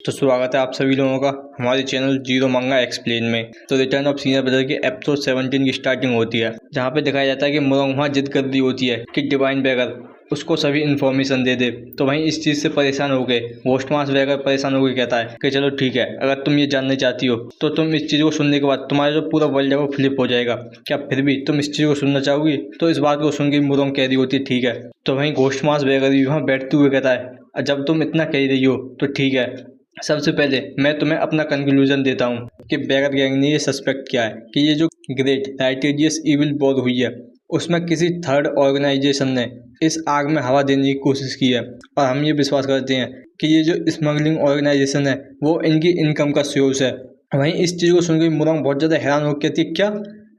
तो स्वागत है आप सभी लोगों का हमारे चैनल जीरो मंगा एक्सप्लेन में। तो रिटर्न ऑफ सीनियर ब्रदर के एपिसोड 17 की स्टार्टिंग होती है, जहाँ पे दिखाया जाता है कि मुरोंग वहाँ जिद कर रही होती है कि डिवाइन बैगर उसको सभी इन्फॉर्मेशन दे दे। तो वहीं इस चीज़ से परेशान हो गए घोस्टमास बैगर परेशान हो गए कहता है कि चलो ठीक है, अगर तुम ये जानना चाहती हो तो तुम इस चीज़ को सुनने के बाद तुम्हारा जो पूरा वर्ल्ड है वो फ्लिप हो जाएगा। क्या फिर भी तुम इस चीज़ को सुनना चाहोगी? तो इस बात को सुन के मुरोंग कह रही होती है ठीक है। तो वहीं घोस्टमास बैगर भी वहाँ बैठते हुए कहता है जब तुम इतना कह रही हो तो ठीक है, सबसे पहले मैं तुम्हें अपना कंक्लूजन देता हूँ कि बैगर गैंग ने ये सस्पेक्ट किया है कि ये जो ग्रेट राइटेरियस इविल वॉर हुई है उसमें किसी थर्ड ऑर्गेनाइजेशन ने इस आग में हवा देने की कोशिश की है, और हम ये विश्वास करते हैं कि ये जो स्मगलिंग ऑर्गेनाइजेशन है वो इनकी इनकम का सोर्स है। वहीं इस चीज़ को सुनकर मुरंग बहुत ज़्यादा हैरान हो कहती है क्या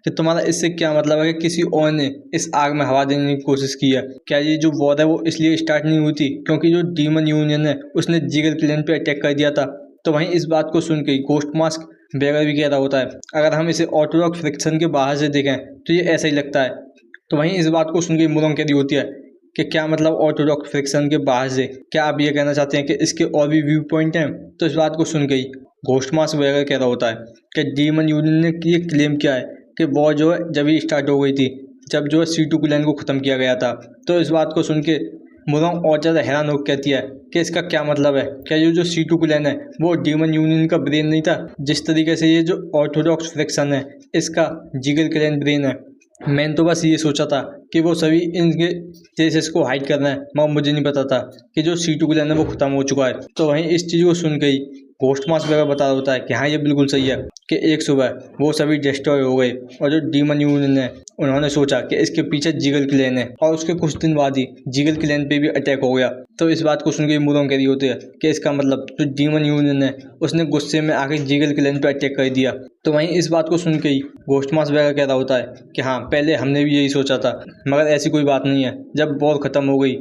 कि तुम्हारा इससे क्या मतलब है कि किसी और ने इस आग में हवा देने की कोशिश की है? क्या ये जो वॉर है वो इसलिए स्टार्ट नहीं हुई थी क्योंकि जो डीमन यूनियन है उसने जिगर क्लैन पे अटैक कर दिया था? तो वहीं इस बात को सुन के घोस्ट मास्क बैगर भी कह रहा होता है अगर हम इसे ऑर्थोडॉक्स फ्रिक्शन के बाहर से देखें तो ये ऐसा ही लगता है। तो वहीं इस बात को सुन के मुरंग कह रही होती है कि क्या मतलब ऑर्थोडॉक्स फ्रिक्शन के बाहर से? क्या आप ये कहना चाहते हैं कि इसके और भी व्यू पॉइंट हैं? तो इस बात को सुन के ही घोस्ट मास्क बैगर कह रहा होता है कि डीमन यूनियन ने ये क्लेम किया है कि वॉर जो है जब ही स्टार्ट हो गई थी जब जो है C2 क्लैन को ख़त्म किया गया था। तो इस बात को सुन के मुरंग और ज़्यादा हैरान होकर कहती है कि इसका क्या मतलब है? क्या ये जो C2 क्लैन है वो डीमन यूनियन का ब्रेन नहीं था जिस तरीके से ये जो ऑर्थोडॉक्स फ्रैक्शन है इसका जिगर क्लैन ब्रेन है? मैंने तो बस ये सोचा था कि वो सभी इनके केसेस को हाइड करना है, मगर मुझे नहीं पता था कि जो C2 क्लैन है वो ख़त्म हो चुका है। तो वहीं इस चीज़ को सुन के ही घोस्ट मास्क वगैरह बता रहा होता है कि हाँ ये बिल्कुल सही है कि एक सुबह वो सभी डिस्ट्रॉय हो गए और जो डीमन यूनियन है उन्होंने सोचा कि इसके पीछे जिगल क्लैन है, और उसके कुछ दिन बाद ही जिगल क्लैन पे भी अटैक हो गया। तो इस बात को सुन के मुरंग कह रही होती है कि इसका मतलब जो डीमन यूनियन है उसने गुस्से में आके जिगल क्लैन पे अटैक कर दिया। तो वहीं इस बात को सुन के ही घोस्ट मास्क वगैरह कह रहा होता है कि हाँ पहले हमने भी यही सोचा था, मगर ऐसी कोई बात नहीं है। जब वॉर ख़त्म हो गई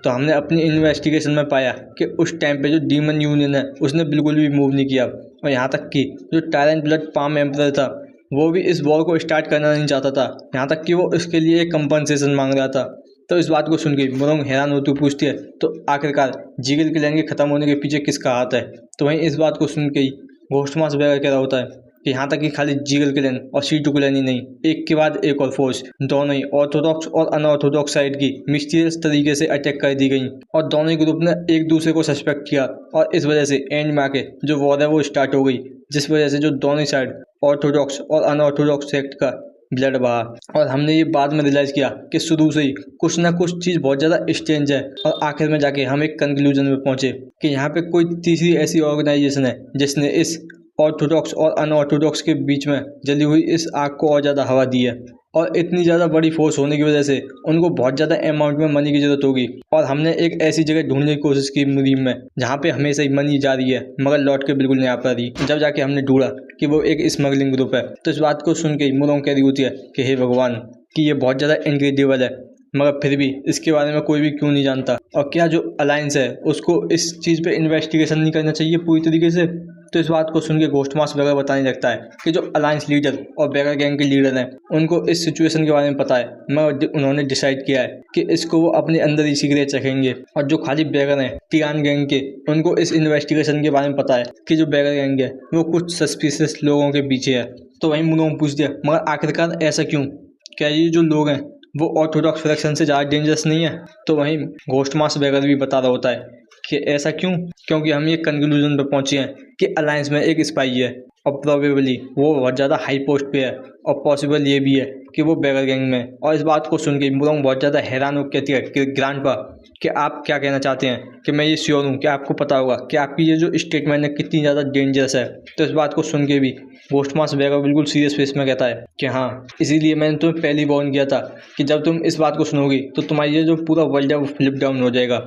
तो हमने अपनी इन्वेस्टिगेशन में पाया कि उस टाइम पे जो डीमन यूनियन है उसने बिल्कुल भी मूव नहीं किया, और यहाँ तक कि जो टायरेंट ब्लड पाम एम्परर था वो भी इस वॉर को स्टार्ट करना नहीं चाहता था, यहाँ तक कि वो इसके लिए एक कंपनसेशन मांग रहा था। तो इस बात को सुन के मुरंग हैरान होती हुई पूछती है तो आखिरकार जिगल क्लैन के ख़त्म होने के पीछे किसका हाथ है? तो वहीं इस बात को सुन के ही घोस्ट मास्क वगैरह कह रहा होता है कि यहाँ तक कि खाली जिगल क्लैन और C2 क्लैन ही नहीं, एक के बाद एक और फोर्स दोनों ही ऑर्थोडॉक्स और अनऑर्थोडॉक्स साइड की मिस्टीरियस तरीके से अटैक कर दी गई, और दोनों ही ग्रुप ने एक दूसरे को सस्पेक्ट किया, और इस वजह से एंड में आके जो वॉर है वो स्टार्ट हो गई, जिस वजह से जो दोनों ही साइड ऑर्थोडॉक्स और अनऑर्थोडॉक्स सेक्ट का ब्लड बहा। और हमने ये बाद में रियलाइज़ किया कि शुरू से ही कुछ ना कुछ चीज़ बहुत ज़्यादा स्ट्रेंज है, और आखिर में जाके हम एक कंक्लूजन में पहुंचे कि यहाँ पे कोई तीसरी ऐसी ऑर्गेनाइजेशन है जिसने इस ऑर्थोडॉक्स और अनऑर्थोडॉक्स के बीच में जली हुई इस आग को और ज़्यादा हवा दी है, और इतनी ज़्यादा बड़ी फोर्स होने की वजह से उनको बहुत ज़्यादा अमाउंट में मनी की ज़रूरत होगी। और हमने एक ऐसी जगह ढूंढने की कोशिश की मुनीम में जहाँ पे हमेशा ही मनी जा रही है मगर लौट के बिल्कुल नहीं आ पा रही, जब जाके हमने ढूंढा कि वो एक स्मगलिंग ग्रुप है। तो इस बात को सुन के मुरंग कह रही होती है कि हे भगवान कि ये बहुत ज़्यादा इनक्रेडिबल है, मगर फिर भी इसके बारे में कोई भी क्यों नहीं जानता, और क्या जो अलायंस है उसको इस चीज़ पे इन्वेस्टिगेशन नहीं करना चाहिए पूरी तरीके से? तो इस बात को सुन के घोस्ट मास्क वगैरह बताने लगता है कि जो अलायंस लीडर और बैगर गैंग के लीडर हैं उनको इस सिचुएशन के बारे में पता है, मगर उन्होंने डिसाइड किया है कि इसको वो अपने अंदर ही सीक्रेट रखेंगे, और जो खाली बैगर हैं टियान गैंग के उनको इस इन्वेस्टिगेशन के बारे में पता है कि जो बैगर गैंग है वो कुछ सस्पिशियस लोगों के पीछे है। तो वहीं मुनोंग पूछ दिया मगर आखिरकार ऐसा क्यों? क्या ये जो लोग हैं वो ऑर्थोडॉक्स फ्रैक्शन से ज़्यादा डेंजरस नहीं है? तो वहीं घोस्ट मास्क वगैरह भी बता रहा होता है कि ऐसा क्यों, क्योंकि हम ये कंक्लूजन पे पहुंचे हैं कि अलायंस में एक स्पाई है, और प्रोबेबली वो बहुत ज़्यादा हाई पोस्ट पे है, और पॉसिबल ये भी है कि वो बैगर गैंग में। और इस बात को सुन के मुरंग बहुत ज़्यादा हैरान होकर कहती है कि ग्रैंडपा कि आप क्या कहना चाहते हैं कि मैं ये श्योर हूँ कि आपको पता होगा कि आपकी ये जो स्टेटमेंट है कितनी ज़्यादा डेंजरस है। तो इस बात को सुन के भी घोस्ट मास्क बैगर बिल्कुल सीरियस फेस में कहता है कि हाँ, इसीलिए मैंने तुम्हें पहले ही वार्न किया था कि जब तुम इस बात को सुनोगी तो तुम्हारी ये जो पूरा वर्ल्ड है वो फ्लिप डाउन हो जाएगा।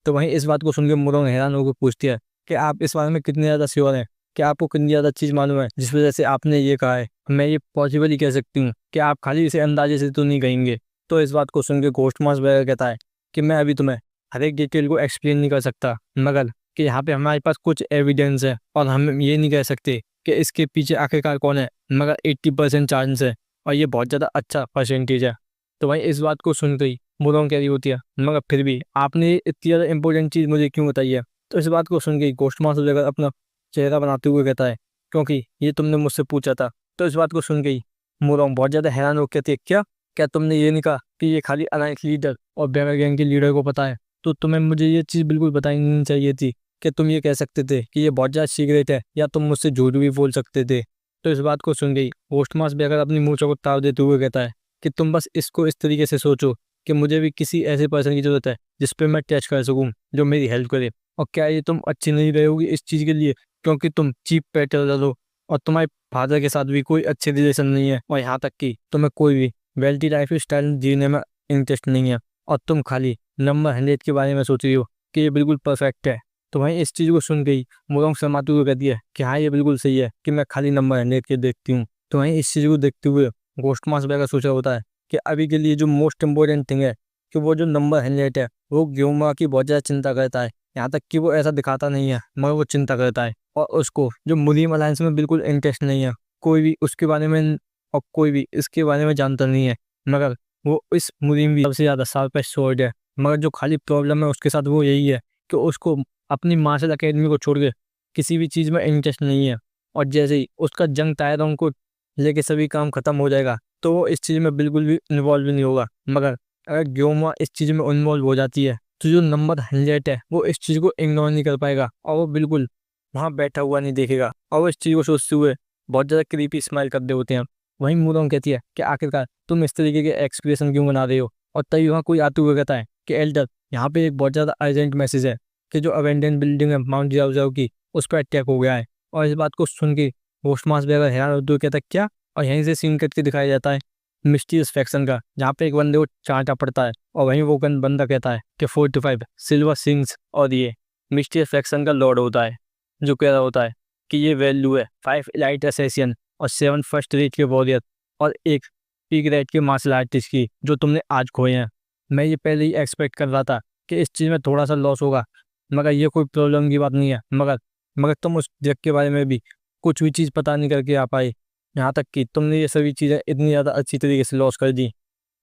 तो वहीं इस बात को सुनकर मुरंग हैरान होकर पूछती है कि आप इस बारे में कितने ज़्यादा श्योर हैं, कि आपको कितनी ज़्यादा चीज़ मालूम है जिस वजह से आपने ये कहा है? मैं ये पॉसिबल ही कह सकती हूँ कि आप खाली इसे अंदाजे से तो नहीं कहेंगे। तो इस बात को सुनकर घोस्ट मास्क वगैरह कहता है कि मैं अभी तुम्हें हर एक डिटेल को एक्सप्लेन नहीं कर सकता, मगर कि यहाँ पे हमारे पास कुछ एविडेंस है, और हम ये नहीं कह सकते कि इसके पीछे आखिरकार कौन है, मगर 80% चांस है, और ये बहुत ज़्यादा अच्छा परसेंटेज है। तो वहीं इस बात को सुनते ही मुरंग कह रही होती है मगर फिर भी आपने इतनी ज़्यादा इंपॉर्टेंट चीज़ मुझे क्यों बताई है? तो इस बात को सुन के घोस्ट मास्टर बेगर अपना चेहरा बनाते हुए कहता है, क्योंकि ये तुमने मुझसे पूछा था। तो इस बात को सुन के ही मोरोंग बहुत ज़्यादा हैरान हो कहती है, क्या क्या तुमने ये नहीं कहा कि ये खाली अनाइस लीडर और बेगर गैंग के लीडर को पता है? तो तुम्हें मुझे ये चीज़ बिल्कुल बतानी नहीं चाहिए थी कि तुम ये कह सकते थे कि ये बहुत ज़्यादा सीक्रेट है, या तुम मुझसे झूठ भी बोल सकते थे। तो इस बात को सुन गई पोस्ट मास्टर बेगर अपनी मूंछों को ताव देते हुए कहता है कि तुम बस इसको इस तरीके से सोचो कि मुझे भी किसी ऐसे पर्सन की ज़रूरत है जिस पे मैं टच कर सकूं, जो मेरी हेल्प करे। और क्या ये तुम अच्छी नहीं रहोगी इस चीज़ के लिए, क्योंकि तुम चीप पेट्रोल हो और तुम्हारे फादर के साथ भी कोई अच्छे रिलेशन नहीं है, और यहाँ तक कि तुम्हें कोई भी वेल्थी लाइफ स्टाइल जीने में इंटरेस्ट नहीं है, और तुम खाली नंबर 100 के बारे में सोच रही हो कि ये बिल्कुल परफेक्ट है। तो वहीं इस चीज़ को सुन गई मोरोंग शर्माते हुए कहती है कि हाँ, ये बिल्कुल सही है कि मैं खाली नंबर 100 के देखती हूँ। तो वहीं इस चीज़ को देखते हुए घोस्ट मास्टर बेगर सोचा होता है कि अभी के लिए जो मोस्ट इम्पोर्टेंट थिंग है कि वो जो नंबर 100 है वो ग्योमा की बहुत ज़्यादा चिंता करता है। यहाँ तक कि वो ऐसा दिखाता नहीं है, मगर वो चिंता करता है, और उसको जो मुलीम अलायंस में बिल्कुल इंटरेस्ट नहीं है। कोई भी उसके बारे में और कोई भी इसके बारे में जानता नहीं है, मगर वो इस मुलीम भी सबसे ज़्यादा शार्पेस्ट स्वॉर्ड है। मगर जो खाली प्रॉब्लम है उसके साथ वो यही है कि उसको अपनी मार्शल अकेडमी को छोड़ के किसी भी चीज़ में इंटरेस्ट नहीं है। और जैसे ही उसका जंग टायरों को लेके सभी काम खत्म हो जाएगा तो वो इस चीज़ में बिल्कुल भी इन्वॉल्व नहीं होगा। मगर अगर ग्योमा इस चीज़ में इन्वॉल्व हो जाती है तो जो नंबर 100 है वो इस चीज़ को इग्नोर नहीं कर पाएगा, और वो बिल्कुल वहाँ बैठा हुआ नहीं देखेगा, और वो इस चीज़ को सोचते हुए बहुत ज़्यादा क्रीपी स्माइल कर दे होते हैं। वहीं मूरोंग कहती है कि आखिरकार तुम इस तरीके के एक्सप्रेशन क्यों बना रहे हो? और तभी वहाँ कोई आते हुए कहता है कि एल्डर, यहाँ पे एक बहुत ज़्यादा अर्जेंट मैसेज है कि जो अबेंडन बिल्डिंग है माउंट जाओ की, उस पर अटैक हो गया है। और इस बात को सुन के पोस्ट मास्टर बेगर हैरान होते हुए कहता है, क्या? और यहीं से सीन कट के दिखाया जाता है मिस्टीरियस फैक्शन का, जहाँ पे एक बंदे को चांटा पड़ता है, और वहीं वो बंदा कहता है कि 45 सिल्वर सिंग्स और ये मिस्टीरियस फैक्शन का लॉर्ड होता है, जो कह रहा होता है कि ये वैल्यू है 5 एलाइट असैसिन और 7 फर्स्ट रेट के वॉरियर और एक पीक रेट के मार्शल आर्टिस्ट की, जो तुमने आज खोए हैं। मैं ये पहले ही एक्सपेक्ट कर रहा था कि इस चीज़ में थोड़ा सा लॉस होगा, मगर ये कोई प्रॉब्लम की बात नहीं है। मगर तुम उस जग के बारे में भी कुछ भी चीज़ पता नहीं करके आ पाए, यहाँ तक कि तुमने ये सभी चीज़ें इतनी ज़्यादा अच्छी तरीके से लॉस कर दी।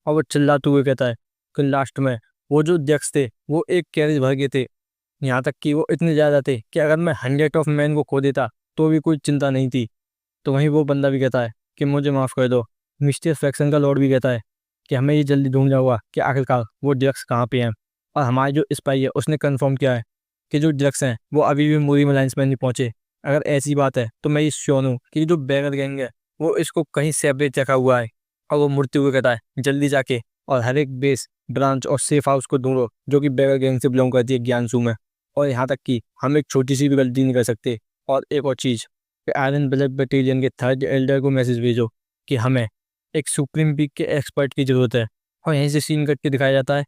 और वो चिल्लाते हुए कहता है कि लास्ट में वो जो जग्स थे वो एक कैरेज भर गए थे, यहाँ तक कि वो इतने ज़्यादा थे कि अगर मैं 100 ऑफ मैन को खो देता तो भी कोई चिंता नहीं थी। तो वहीं वो बंदा भी कहता है कि मुझे माफ़ कर दो। मिस्टर फैक्शन का लॉर्ड भी कहता है कि हमें ये जल्दी ढूंढना होगा कि आखिरकार वो ड्रग्स कहाँ पे हैं। और हमारे जो स्पाई है उसने कंफर्म किया है कि जो ड्रग्स हैं वो अभी भी मुरीम अलायंस में नहीं पहुँचे। अगर ऐसी बात है तो मैं ये श्योर हूँ कि जो बेगर गैंग है वो इसको कहीं सेपरेट रखा हुआ है। और वो मुड़ते हुए कहता है, जल्दी जाके और हर एक बेस ब्रांच और सेफ हाउस को ढूंढो जो कि बेगर गैंग से बिलोंग करती है ज्ञानसू में। और यहाँ तक कि हम एक छोटी सी भी गलती नहीं कर सकते। और एक और चीज़ कि आयरन ब्लड बटालियन के 3rd एल्डर को मैसेज भेजो कि हमें एक सुप्रीम पीक के एक्सपर्ट की ज़रूरत है। और यहीं से सीन कट के दिखाया जाता है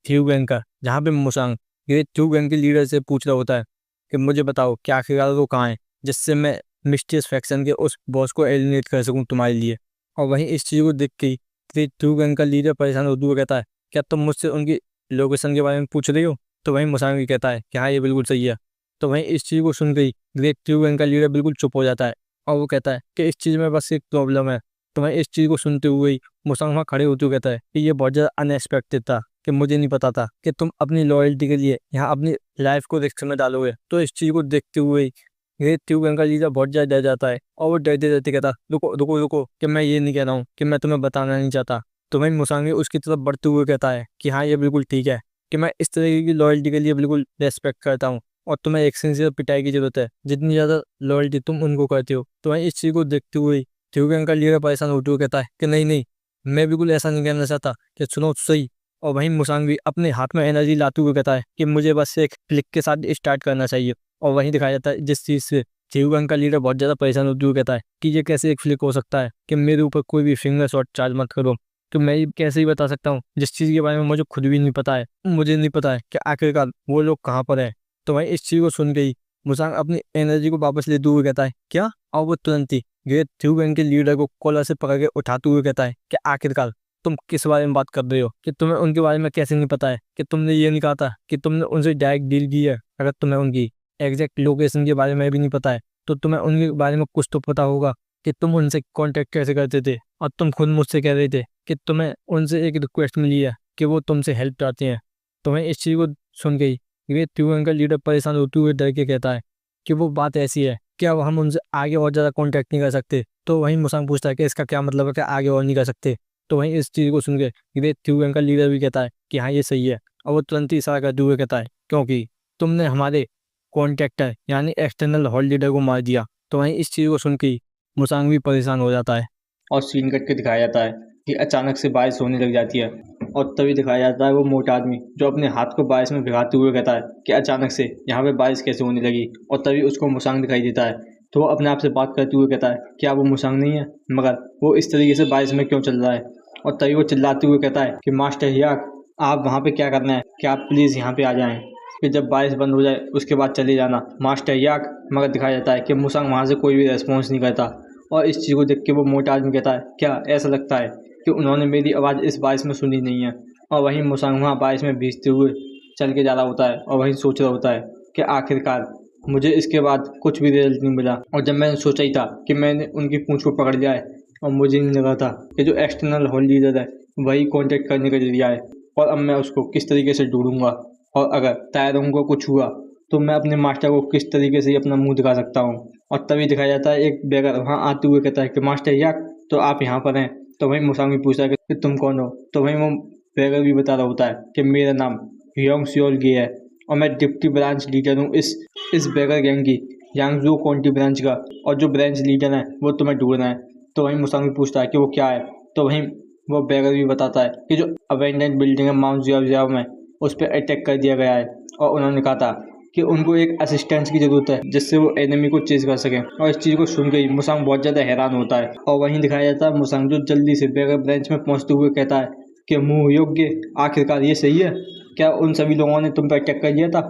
थ्यू गैंग का, जहाँ पे मुसांग ये थ्यू गैंग के लीडर से पूछ रहा होता है कि मुझे बताओ क्या आखिरकार वो कहाँ है, जिससे मैं मिस्टीरियस फैक्शन के उस बॉस को एलिमिनेट कर सकूं तुम्हारे लिए। और वहीं इस चीज़ को देख के ही थ्यू गैंग का लीडर परेशान होते हुए कहता है, क्या तुम मुझसे उनकी लोकेशन के बारे में पूछ रही हो? तो वहीं मुसांग भी कहता है कि हाँ, ये बिल्कुल सही है। तो वहीं इस चीज़ को सुन के ही ग्रेट थ्यू गैंग का लीडर बिल्कुल चुप हो जाता है, और वो कहता है कि इस चीज़ में बस एक प्रॉब्लम है। तो वहीं इस चीज़ को सुनते हुए ही मुसांग वहाँ खड़े होते हुए कहता है कि ये बहुत ज़्यादा अनएक्सपेक्टेड था, कि मुझे नहीं पता था कि तुम अपनी लॉयल्टी के लिए यहाँ अपनी लाइफ को रिस्क में डालोगे। तो इस चीज़ को देखते हुए ही ग्रेट थ्यू गैंग का लीडर बहुत ज़्यादा डर जाता है, और वो डरते डरते कहता, रुको रुको रुको, कि मैं ये नहीं कह रहा हूँ कि मैं तुम्हें बताना नहीं चाहता। तो वहीं मुसांग भी उसकी तरफ बढ़ते हुए कहता है कि हाँ, ये बिल्कुल ठीक है कि मैं इस तरीके की लॉयल्टी के लिए बिल्कुल रेस्पेक्ट करता हूँ, और तुम्हें एक सिंसियर पिटाई की जरूरत है जितनी ज़्यादा लॉयल्टी तुम उनको करते हो। तो वहीं इस चीज़ को देखते हुए थ्यू गैंग का लीडर परेशान होते हुए कहता है कि नहीं नहीं, मैं बिल्कुल ऐसा नहीं कहना चाहता, कि सुनो तो सही। और वहीं मुसांग भी अपने हाथ में एनर्जी लाते हुए कहता है कि मुझे बस एक क्लिक के साथ स्टार्ट करना चाहिए। और वहीं दिखाया जाता है जिस चीज़ से थ्यू गैंग का लीडर बहुत ज़्यादा परेशान होते हुए कहता है कि ये कैसे एक फ्लिक हो सकता है कि मेरे ऊपर कोई भी फिंगर शॉट चार्ज मत करो। तो मैं ये कैसे ही बता सकता हूँ जिस चीज़ के बारे में मुझे खुद भी नहीं पता है, मुझे नहीं पता है कि आखिरकार वो लोग कहाँ पर है। तो वहीं इस चीज़ को सुन के ही मुसांग अपनी एनर्जी को वापस लेते हुए कहता है क्या? और वो तुरंत ही ग्रेट थ्यू गैंग के लीडर को कॉलर से पकड़ के उठाते हुए कहता है कि आखिरकार तुम किस बारे में बात कर रहे हो, कि तुम्हें उनके बारे में कैसे नहीं पता है, कि तुमने ये नहीं कहा था कि तुमने उनसे डायरेक्ट डील की है। अगर तुम्हें उनकी एग्जैक्ट लोकेशन के बारे में भी नहीं पता है तो तुम्हें उनके बारे में कुछ तो पता होगा कि तुम उनसे कांटेक्ट कैसे करते थे। और तुम खुद मुझसे कह रहे थे कि तुम्हें उनसे एक रिक्वेस्ट मिली है कि वो तुमसे हेल्प चाहते हैं। तुम्हें इस चीज़ को सुन के ही ये त्रिभुवन का लीडर परेशान होते हुए डर के कहता है कि वो बात ऐसी है, क्या हम उनसे आगे और ज़्यादा कांटेक्ट नहीं कर सकते। तो वहीं मुसांग पूछता है कि इसका क्या मतलब है कि आगे और नहीं कर सकते। तो वहीं इस चीज़ को सुन के ये त्रिभुवन का लीडर भी कहता है कि हाँ ये सही है, और वो तुरंत ही इशारा करते हुए कहता है क्योंकि तुमने हमारे कॉन्ट्रैक्टर यानी एक्सटर्नल हॉल लीडर को मार दिया। तो वहीं इस चीज़ को सुन के मुसांग भी परेशान हो जाता है। और सीन कट के दिखाया जाता है कि अचानक से बारिश होने लग जाती है और तभी दिखाया जाता है वो मोटा आदमी जो अपने हाथ को बारिश में भिगाते हुए कहता है कि अचानक से यहाँ पे बारिश कैसे होने लगी। और तभी उसको मुसांग दिखाई देता है तो वो अपने आप से बात करते हुए कहता है क्या वो मुसांग नहीं है, मगर वो इस तरीके से बारिश में क्यों चल रहा है। और तभी वो चिल्लाते हुए कहता है कि मास्टर याक, आप वहाँ पे क्या करना है, क्या आप प्लीज़ यहाँ पे आ जाएं, फिर जब बारिश बंद हो जाए उसके बाद चले जाना मास्टर याक। मगर दिखाया जाता है कि मुसांग वहाँ से कोई भी रेस्पॉन्स नहीं करता। और इस चीज़ को देख के वो मोटा आदमी कहता है क्या ऐसा लगता है कि उन्होंने मेरी आवाज़ इस बारिश में सुनी नहीं है। और वहीं मुसांग वहाँ बारिश में भीगते हुए चल के जा रहा होता है और वहीं सोच रहा होता है कि आखिरकार मुझे इसके बाद कुछ भी रिजल्ट नहीं मिला। और जब मैंने सोचा ही था कि मैंने उनकी पूंछ को पकड़ लिया है और मुझे नहीं लगा था कि जो एक्सटर्नल हॉल लीडर है वही कॉन्टेक्ट करने का जरिया है। और अब मैं उसको किस तरीके से ढूंढूंगा, और अगर तायरों को कुछ हुआ तो मैं अपने मास्टर को किस तरीके से अपना मुंह दिखा सकता हूँ। और तभी दिखाया जाता है एक बेगर वहाँ आते हुए कहता है कि मास्टर याक, तो आप यहाँ पर हैं। तो वहीं मुसांग भी पूछता है कि तुम कौन हो। तो वहीं वो बेगर भी बता रहा होता है कि मेरा नाम योंग सियोल गे है और मैं डिप्टी ब्रांच लीडर हूँ इस बेगर गैंग की, यांगजू काउंटी ब्रांच का, और जो ब्रांच लीडर है वो तुम्हें ढूंढना है। तो वहीं मुसांग भी पूछता है कि वो क्या है। तो वहीं वो बेगर भी बताता है कि जो अबेंडेंट बिल्डिंग है माउंट जियाओ में उस पर अटैक कर दिया गया है और उन्होंने कहा था कि उनको एक असिस्टेंस की ज़रूरत है जिससे वो एनिमी को चेज कर सकें। और इस चीज़ को सुन के ही मुसांग बहुत ज़्यादा हैरान होता है। और वहीं दिखाया जाता है मुसांग जो जल्दी से बेगर ब्रांच में पहुंचते हुए कहता है कि मुँह योग्य, आखिरकार ये सही है, क्या उन सभी लोगों ने तुम पर अटैक कर लिया था।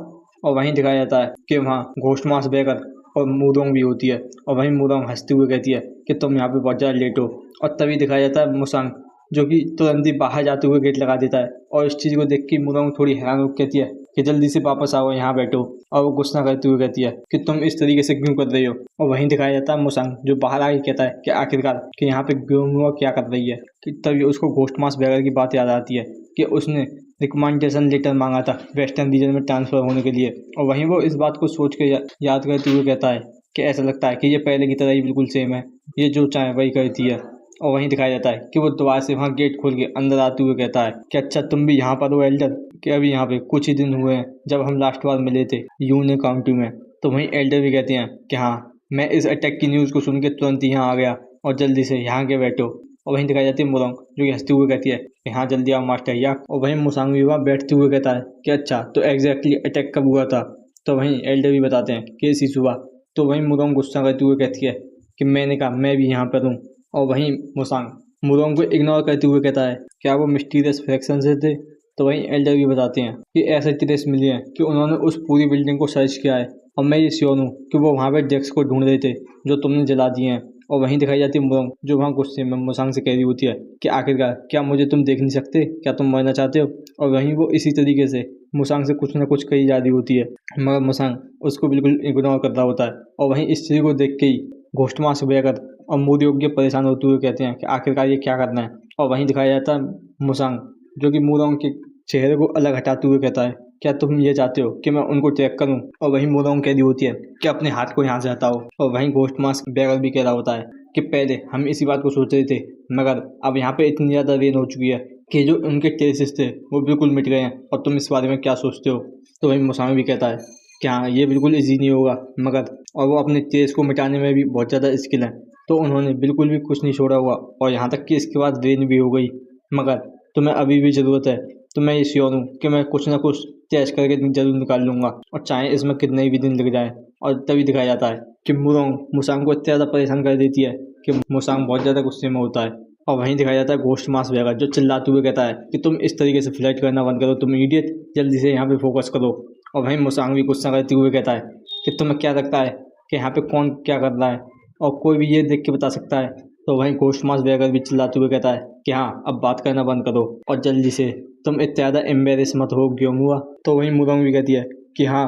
और वहीं दिखाया जाता है कि वहाँ घोस्ट मास बेगर और मूरोंग भी होती है। और वहीं मूरोंग हंसते हुए कहती है कि तुम यहाँ पे बहुत ज़्यादा लेट हो। और तभी दिखाया जाता है मुसांग जो कि तुरंत ही बाहर जाते हुए गेट लगा देता है। और इस चीज़ को देख के मूरोंग थोड़ी हैरान होकर कहती है कि जल्दी से वापस आओ, यहाँ बैठो। और वो गुस्सा करते हुए कहती है कि तुम इस तरीके से क्यों कर रही हो। और वहीं दिखाया जाता है मुसांग जो बाहर आके कहता है कि आखिरकार कि यहाँ पे ग्योमुआ क्या कर रही है। कि तभी उसको घोस्ट मास बेगर की बात याद आती है कि उसने रिकमेंडेशन लेटर मांगा था वेस्टर्न रीजन में ट्रांसफ़र होने के लिए। और वहीं वो इस बात को सोच के याद करते हुए कहता है कि ऐसा लगता है कि ये पहले की तरह ही बिल्कुल सेम है, ये जो चाहे वही करती है। और वहीं दिखाया जाता है कि वो दोबारा से वहाँ गेट खोल के अंदर आते हुए कहता है कि अच्छा तुम भी यहाँ पर हो एल्डर, कि अभी यहाँ पे कुछ ही दिन हुए हैं जब हम लास्ट बार मिले थे यूने काउंटी में। तो वहीं एल्डर भी कहते हैं कि हाँ, मैं इस अटैक की न्यूज़ को सुन के तुरंत यहाँ आ गया और जल्दी से यहाँ के बैठो। और वहीं दिखाई जाती है मुरोंग जो कि हंसते हुए कहती है कि हाँ जल्दी आओ मास्टर याक। और वहीं मुसांग भी वहाँ बैठते हुए कहता है कि अच्छा तो एग्जैक्टली अटैक कब हुआ था। तो वहीं एल्डर भी बताते हैं कि इसी सुबह। तो वहीं मुरोंग गुस्सा करते हुए कहती है कि मैंने कहा मैं भी यहाँ पर हूँ। और वहीं मुसांग मुरोंग को इग्नोर करते हुए कहता है क्या वो मिस्टीरियस फ्रैक्शन से थे। तो वहीं एल्डर भी बताते हैं कि ऐसे ट्रेस मिले हैं कि उन्होंने उस पूरी बिल्डिंग को सर्च किया है और मैं ये श्योर हूँ कि वो वहाँ पे डेस्क को ढूंढ रहे थे जो तुमने जला दिए हैं। और वहीं दिखाई जाती है मुरोंग जो वहाँ गुस्से में मुसांग से कह रही होती है कि आखिरकार क्या मुझे तुम देख नहीं सकते, क्या तुम मरना चाहते हो। और वहीं वो इसी तरीके से मुसांग से कुछ ना कुछ कही जा रही होती है मगर मुसांग उसको बिल्कुल इग्नोर कर रहा होता है। और वहीं इस चीज़ को देख के ही घोस्ट मास बेगर और मूड योग्य परेशान होते हुए कहते हैं कि आखिरकार ये क्या करना है। और वहीं दिखाया जाता है मुसांग जो कि मुरोंग के चेहरे को अलग हटाते हुए कहता है क्या तुम ये चाहते हो कि मैं उनको ट्रैक करूं। और वहीं मुरोंग कह रही होती है कि अपने हाथ को यहाँ से हटाओ। और वहीं घोस्ट मास्क बेगर भी कह रहा होता है कि पहले हम इसी बात को सोच रहे थे मगर अब यहाँ पे इतनी ज़्यादा रेन हो चुकी है कि जो उनके ट्रेसेस थे वो बिल्कुल मिट गए हैं और तुम इस बारे में क्या सोचते हो। तो वहीं मुसांग भी कहता है कि हाँ ये बिल्कुल ईजी नहीं होगा मगर, और वो अपने ट्रेस को मिटाने में भी बहुत ज़्यादा स्किल है तो उन्होंने बिल्कुल भी कुछ नहीं छोड़ा हुआ। और यहाँ तक कि इसके बाद रेन भी हो गई मगर तुम्हें अभी भी ज़रूरत है तो मैं ये श्योर हूँ कि मैं कुछ ना कुछ तैश करके जरूर निकाल लूँगा और चाहे इसमें कितने भी दिन लग जाए। और तभी दिखाया जाता है कि मुरोंग मुसांग को इतना ज़्यादा परेशान कर देती है कि मुसांग बहुत ज़्यादा गुस्से में होता है। और वहीं दिखाया जाता है घोस्ट मास बेगर जो चिल्लाते हुए कहता है कि तुम इस तरीके से फ्लर्ट करना बंद करो, तुम इडियट, जल्दी से यहाँ पे फोकस करो। और वहीं मुसांग भी गुस्सा करते हुए कहता है कि तुम्हें क्या लगता है कि यहाँ पे कौन क्या कर रहा है और कोई भी ये देख के बता सकता है। तो वहीं घोस्ट मास बेगर भी चिल्लाते हुए कहता है कि हाँ अब बात करना बंद करो और जल्दी से तुम इतना ज़्यादा एम्बेरस मत हो ग्योमुआ। तो वहीं मुरोंग भी कहती है कि हाँ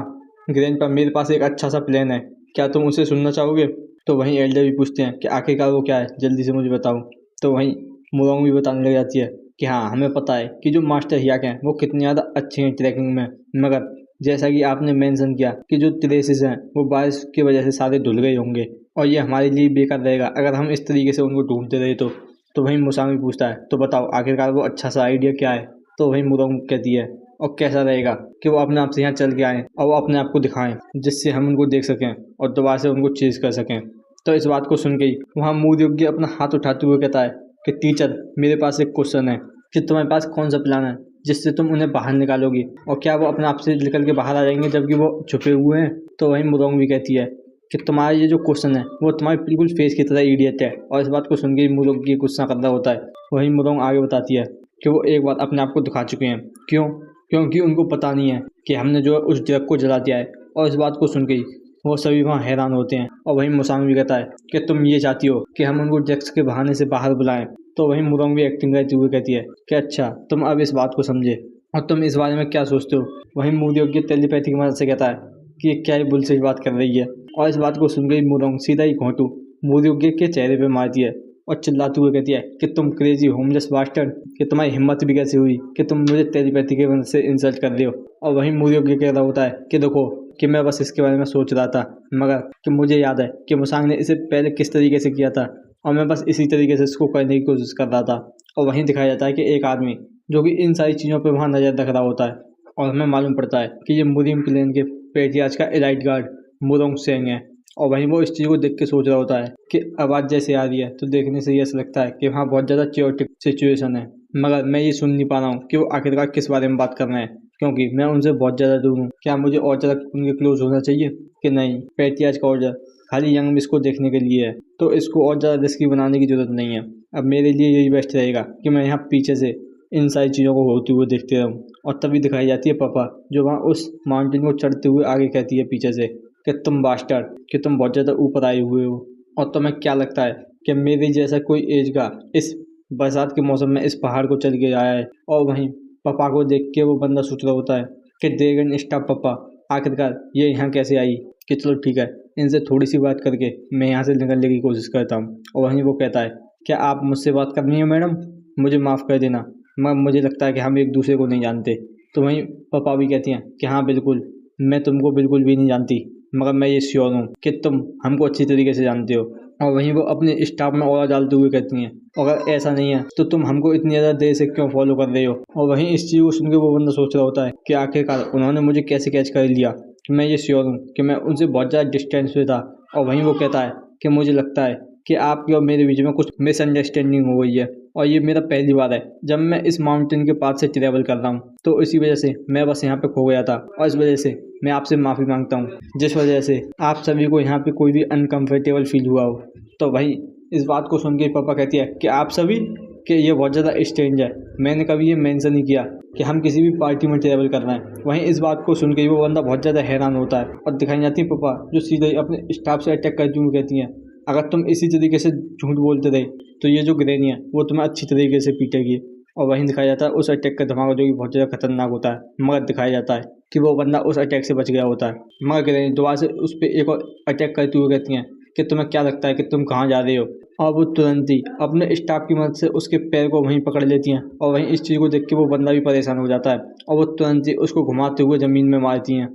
ग्रैंडपा, मेरे पास एक अच्छा सा प्लान है, क्या तुम उसे सुनना चाहोगे। तो वहीं एल्डर भी पूछते हैं कि आखिरकार वो क्या है, जल्दी से मुझे बताओ। तो वहीं मुरोंग भी बताने लग जाती है कि हाँ हमें पता है कि जो मास्टर हियाक हैं वो कितने ज़्यादा अच्छे हैं ट्रैकिंग में, मगर जैसा कि आपने मेंशन किया कि जो ट्रेसेस हैं वो बारिश की वजह से सारे धुल गए होंगे और ये हमारे लिए बेकार रहेगा अगर हम इस तरीके से उनको ढूंढते रहे तो वहीं मुसामी पूछता है तो बताओ आखिरकार वो अच्छा सा आइडिया क्या है। तो वहीं मुरोंग कहती है और कैसा रहेगा कि वो अपने आप से यहाँ चल के आएँ और वो अपने आप को दिखाएं जिससे हम उनको देख सकें और दोबारा से उनको चेज कर सकें। तो इस बात को सुन के ही वहाँ मूर्योग्य अपना हाथ उठाते हुए कहता है कि टीचर मेरे पास एक क्वेश्चन है कि तुम्हारे पास कौन सा प्लान है जिससे तुम उन्हें बाहर निकालोगी और क्या वो अपने आप से निकल के बाहर आ जाएंगे जबकि वो छुपे हुए हैं। तो वहीं मुरोंग भी कहती है कि तुम्हारा ये जो क्वेश्चन है वो तुम्हारे बिल्कुल फेस की तरह इडियट है और इस बात को सुन के ही मुरोंग की गुस्सा कर रहा होता है। वहीं मुरोंग आगे बताती है कि वो एक बार अपने आप को दिखा चुके हैं। क्योंकि उनको पता नहीं है कि हमने जो है उस ड्रग को जला दिया है और इस बात को सुन के ही वो सभी वहाँ हैरान होते हैं। और वहीं मुसामी भी कहता है कि तुम ये चाहती हो कि हम उनको ड्रग्स के बहाने से बाहर बुलाएं। तो वहीं मुरोंग भी एक्टिंग करते हुए कहती है कि अच्छा तुम अब इस बात को समझे और तुम इस बारे में क्या सोचते हो। वहीं मूर्योग्य टेलीपैथी की मदद से कहता है कि ये क्या ही बुलशिट बात कर रही है और इस बात को सुन के मुरोंग सीधा ही घोंटू मूर्योग्य के चेहरे पे मारती है और चिल्लाते हुए कहती है कि तुम क्रेजी होमलेस बास्टर्ड कि तुम्हारी हिम्मत भी कैसे हुई कि तुम मुझे टेलीपैथी की मदद से इंसल्ट कर रहे हो। और वहीं मूर्योग्य कह रहा होता है कि देखो कि मैं बस इसके बारे में सोच रहा था मगर कि मुझे याद है कि मुसांग ने इसे पहले किस तरीके से किया था और मैं बस इसी तरीके से इसको करने की कोशिश कर रहा था। और वहीं दिखाया जाता है कि एक आदमी जो कि इन सारी चीज़ों पर वहाँ नज़र रख रहा होता है और हमें मालूम पड़ता है कि ये मुरीम प्लेन के पेट्रियार्च का एलाइट गार्ड मुरोंग सेंग है। और वहीं वो इस चीज़ को देख के सोच रहा होता है कि आवाज़ जैसे आ रही है तो देखने से ये ऐसा लगता है कि वहाँ बहुत ज़्यादा चियोटिक सिचुएशन है मगर मैं ये सुन नहीं पा रहा हूँ कि वो आखिरकार किस बारे में बात कर रहे हैं क्योंकि मैं उनसे बहुत ज़्यादा दूर हूँ। क्या मुझे और ज़्यादा उनके क्लोज होना चाहिए कि नहीं? पेट्रियार्च का ऑर्डर खाली यंग मिस को देखने के लिए है तो इसको और ज़्यादा रिस्की बनाने की ज़रूरत नहीं है। अब मेरे लिए यही बेस्ट रहेगा कि मैं यहाँ पीछे से इन सारी चीज़ों को होते हुए देखते रहूँ। और तभी दिखाई जाती है पापा जो वहाँ उस माउंटेन को चढ़ते हुए आगे कहती है पीछे से कि तुम बास्टर्ड कि तुम बहुत ज़्यादा ऊपर आए हुए हो और तुम्हें क्या लगता है कि मेरे जैसा कोई एज का इस बरसात के मौसम में इस पहाड़ को चढ़ के आया है। और वहीं पापा को देख के वो बंदा सोच रहा होता है कि ड्रैगन स्टाफ पापा आखिरकार ये यहाँ कैसे आई कि चलो ठीक है इनसे थोड़ी सी बात करके मैं यहाँ से निकलने की कोशिश करता हूँ। और वहीं वो कहता है क्या आप मुझसे बात करनी है मैडम? मुझे माफ़ कर देना मगर मुझे लगता है कि हम एक दूसरे को नहीं जानते। तो वहीं पापा भी कहती हैं कि हाँ बिल्कुल मैं तुमको बिल्कुल भी नहीं जानती मगर मैं ये श्योर हूँ कि तुम हमको अच्छी तरीके से जानते हो। और वहीं वो अपने स्टाफ में ऑरा डालते हुए कहती हैं अगर ऐसा नहीं है तो तुम हमको इतनी ज़्यादा देर से क्यों फॉलो कर रहे हो। और वहीं इस चीज़ को सुन के वो बंदा सोच रहा होता है कि आखिरकार उन्होंने मुझे कैसे कैच कर लिया कि मैं ये श्योर हूँ कि मैं उनसे बहुत ज़्यादा डिस्टेंस पे था। और वहीं वो कहता है कि मुझे लगता है कि आपकी और मेरे बीच में कुछ मिसअंडरस्टैंडिंग हो गई है और ये मेरा पहली बार है जब मैं इस माउंटेन के पास से ट्रैवल कर रहा हूँ तो इसी वजह से मैं बस यहाँ पे खो गया था और इस वजह से मैं आपसे माफ़ी मांगता हूँ जिस वजह से आप सभी को यहाँ पे कोई भी अनकम्फर्टेबल फील हुआ हो। तो भाई इस बात को सुन के पापा कहती है कि आप सभी कि ये बहुत ज़्यादा स्ट्रेंज है मैंने कभी ये मेंशन नहीं किया कि हम किसी भी पार्टी में ट्रैवल कर रहे हैं। वहीं इस बात को सुन के वो बंदा बहुत ज़्यादा हैरान होता है और दिखाई जाती है पापा जो सीधे अपने स्टाफ से अटैक करती हुई कहती हैं अगर तुम इसी तरीके से झूठ बोलते रहे तो ये जो ग्रैनी है वो तुम्हें अच्छी तरीके से पीटेगी। और वहीं दिखाया जाता है उस अटैक का धमाका जो कि बहुत ज़्यादा खतरनाक होता है मगर दिखाया जाता है कि वो बंदा उस अटैक से बच गया होता है मगर ग्रैनी दोबारा से उस पर एक और अटैक करते हुए कहती हैं कि तुम्हें क्या लगता है कि तुम कहाँ जा रहे हो। और वो तुरंत ही अपने स्टाफ की मदद से उसके पैर को वहीं पकड़ लेती हैं और वहीं इस चीज़ को देख के वो बंदा भी परेशान हो जाता है और वो तुरंत ही उसको घुमाते हुए ज़मीन में मारती हैं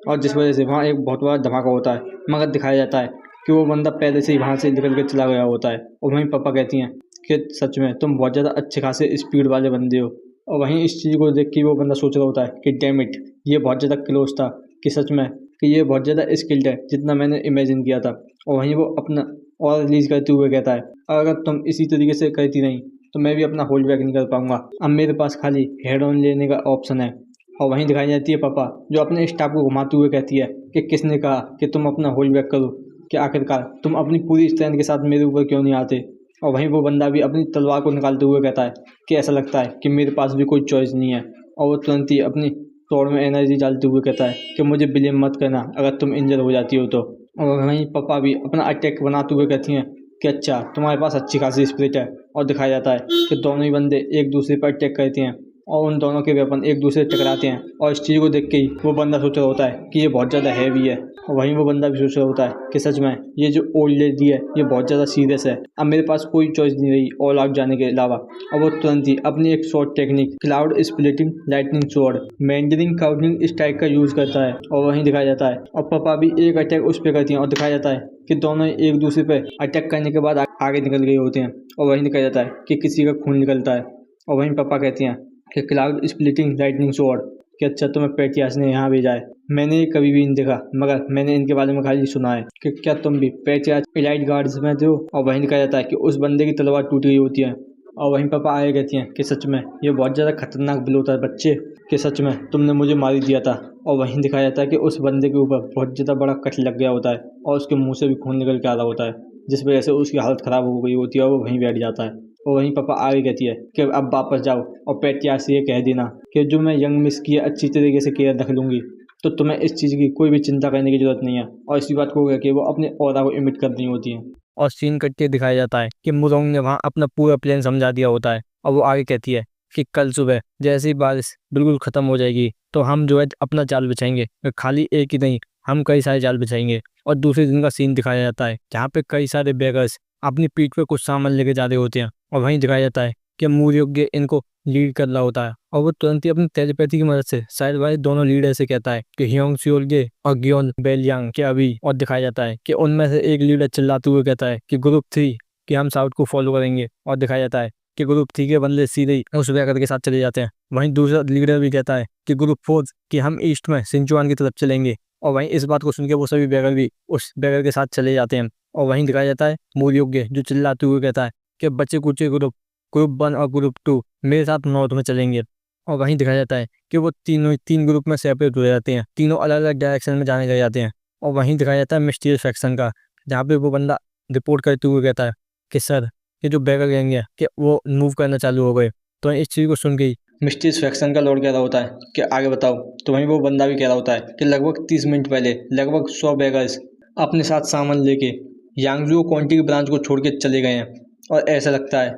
और जिस वजह से वहाँ एक बहुत बड़ा धमाका होता है मगर दिखाया जाता है कि वो बंदा पहले से ही वहाँ से निकल के चला गया होता है। और वहीं पापा कहती हैं कि सच में तुम बहुत ज़्यादा अच्छे खासे स्पीड वाले बंदे हो। और वहीं इस चीज़ को देख के वो बंदा सोच रहा होता है कि डैम इट ये बहुत ज़्यादा क्लोज था कि सच में कि ये बहुत ज़्यादा स्किल्ड है जितना मैंने इमेजिन किया था। और वहीं वो अपना और रिलीज़ करते हुए कहता है अगर तुम इसी तरीके से करती नहीं तो मैं भी अपना होल्ड बैक नहीं कर पाऊंगा। अब मेरे पास खाली हेड ऑन लेने का ऑप्शन है। और वहीं दिखाई जाती है पापा जो अपने स्टाफ को घुमाते हुए कहती है कि किसने कहा कि तुम अपना होल्ड बैक करो कि आखिरकार तुम अपनी पूरी स्ट्रेंथ के साथ मेरे ऊपर क्यों नहीं आते। और वहीं वो बंदा भी अपनी तलवार को निकालते हुए कहता है कि ऐसा लगता है कि मेरे पास भी कोई चॉइस नहीं है। और वो तुरंत ही अपनी तोड़ में एनर्जी डालते हुए कहता है कि मुझे ब्लेम मत करना अगर तुम इंजर हो जाती हो तो। और वहीं पापा भी अपना अटैक बनाते हुए कहती हैं कि अच्छा तुम्हारे पास अच्छी खासी स्पिरिट है। और दिखाया जाता है कि दोनों ही बंदे एक दूसरे पर अटैक करते हैं और उन दोनों के वेपन एक दूसरे से टकराते हैं। और इस चीज़ को देख के ही वो बंदा सोच रहा होता है कि ये बहुत ज़्यादा हैवी है, और वहीं वो बंदा भी सोच रहा होता है कि सच में ये जो ओल्ड लेडी है ये बहुत ज़्यादा सीरियस है, अब मेरे पास कोई चॉइस नहीं रही ऑल आउट जाने के अलावा। और वो तुरंत ही अपनी एक short technique cloud splitting lightning sword Mandarin counting strike का यूज़ करता है, और वहीं दिखाया जाता है और पापा भी एक अटैक उस पर करती हैं, और दिखाया जाता है कि दोनों एक दूसरे पे अटैक करने के बाद आगे निकल गए होते हैं। और वहीं दिखाया जाता है कि किसी का खून निकलता है, और वहीं पापा कहते हैं कि क्लाउड स्प्लिटिंग लाइटनिंग स्वॉर्ड कि अच्छा तुम्हें पेटियास ने यहाँ भेजा है, मैंने ये कभी भी नहीं देखा, मगर मैंने इनके बारे में खाली सुना है कि क्या तुम भी पेटियास एलाइट गार्ड्स में हो। और वहीं दिखाया जाता है कि उस बंदे की तलवार टूट गई होती है, और वहीं पापा आए कहती हैं कि सच में ये बहुत ज़्यादा खतरनाक बिल होता है बच्चे, कि सच में तुमने मुझे मार ही दिया था। और वहीं दिखाया जाता है कि उस बंदे के ऊपर बहुत ज़्यादा बड़ा कट लग गया होता है, और उसके मुंह से भी खून निकल के आ रहा होता है, जिस वजह से उसकी हालत ख़राब हो गई होती है, और वो वहीं बैठ जाता है। और वहीं पापा आगे कहती है कि अब वापस जाओ और पेटियास से ये कह देना कि जो मैं यंग मिस की अच्छी तरीके से केयर रख लूँगी, तो तुम्हें इस चीज़ की कोई भी चिंता करने की जरूरत नहीं है। और इसी बात को कहकर वो अपने ऑरा को इमिट कर रही होती है। और सीन कट के दिखाया जाता है कि मुरोंग ने वहाँ अपना पूरा प्लान समझा दिया होता है, और वो आगे कहती है कि कल सुबह जैसे ही बारिश बिल्कुल ख़त्म हो जाएगी तो हम जो है अपना जाल बिछाएंगे, खाली एक ही नहीं हम कई सारे जाल बिछाएंगे। और दूसरे दिन का सीन दिखाया जाता है जहाँ पे कई सारे बेगर्स अपनी पीठ पे कुछ सामान लेके जा रहे होते हैं, और वहीं दिखाया जाता है कि मूर्योग्य इनको लीड कर रहा होता है, और वो तुरंत ही अपनी टेलीपैथी की मदद से शायद भाई दोनों लीडर से कहता है कि हियोंग सियोल्गे और गियोन बेलियांग के अभी। और दिखाया जाता है कि उनमें से एक लीडर चिल्लाते हुए कहता है कि ग्रुप 3 कि हम साउथ को फॉलो करेंगे, और दिखाया जाता है कि ग्रुप 3 के बंदे सीधे ही उस बैगर के साथ चले जाते हैं। वहीं दूसरा लीडर भी कहता है कि ग्रुप 4 कि हम ईस्ट में सिंचुआन की तरफ चलेंगे, और वहीं इस बात को सुन के वो सभी बैगर भी उस बैगर के साथ चले जाते हैं। और वहीं दिखाया जाता है मूर्योग्य जो चिल्लाते हुए कहता है कि बच्चे कुचे ग्रुप 1 और ग्रुप 2 मेरे साथ नॉर्थ में चलेंगे। और वहीं दिखाया जाता है कि वो तीन ग्रुप में सेपरेट हो जाते हैं, तीनों अलग अलग डायरेक्शन में जाने लग जाते हैं। और वहीं दिखाया जाता है मिस्टीरियस फैक्शन का, जहाँ पे वो बंदा रिपोर्ट करते हुए कहता है कि सर ये जो बैगर गैंग है कि वो मूव करना चालू हो गए। तो इस चीज़ को सुन के ही मिस्टीरियस फैक्शन का लॉर्ड कह रहा होता है कि आगे बताओ। तो वहीं वो बंदा भी कह रहा होता है कि लगभग 30 मिनट पहले लगभग 100 बैगर्स अपने साथ सामान लेके यांगजू क्वांटी की ब्रांच को छोड़ के चले गए हैं, और ऐसा लगता है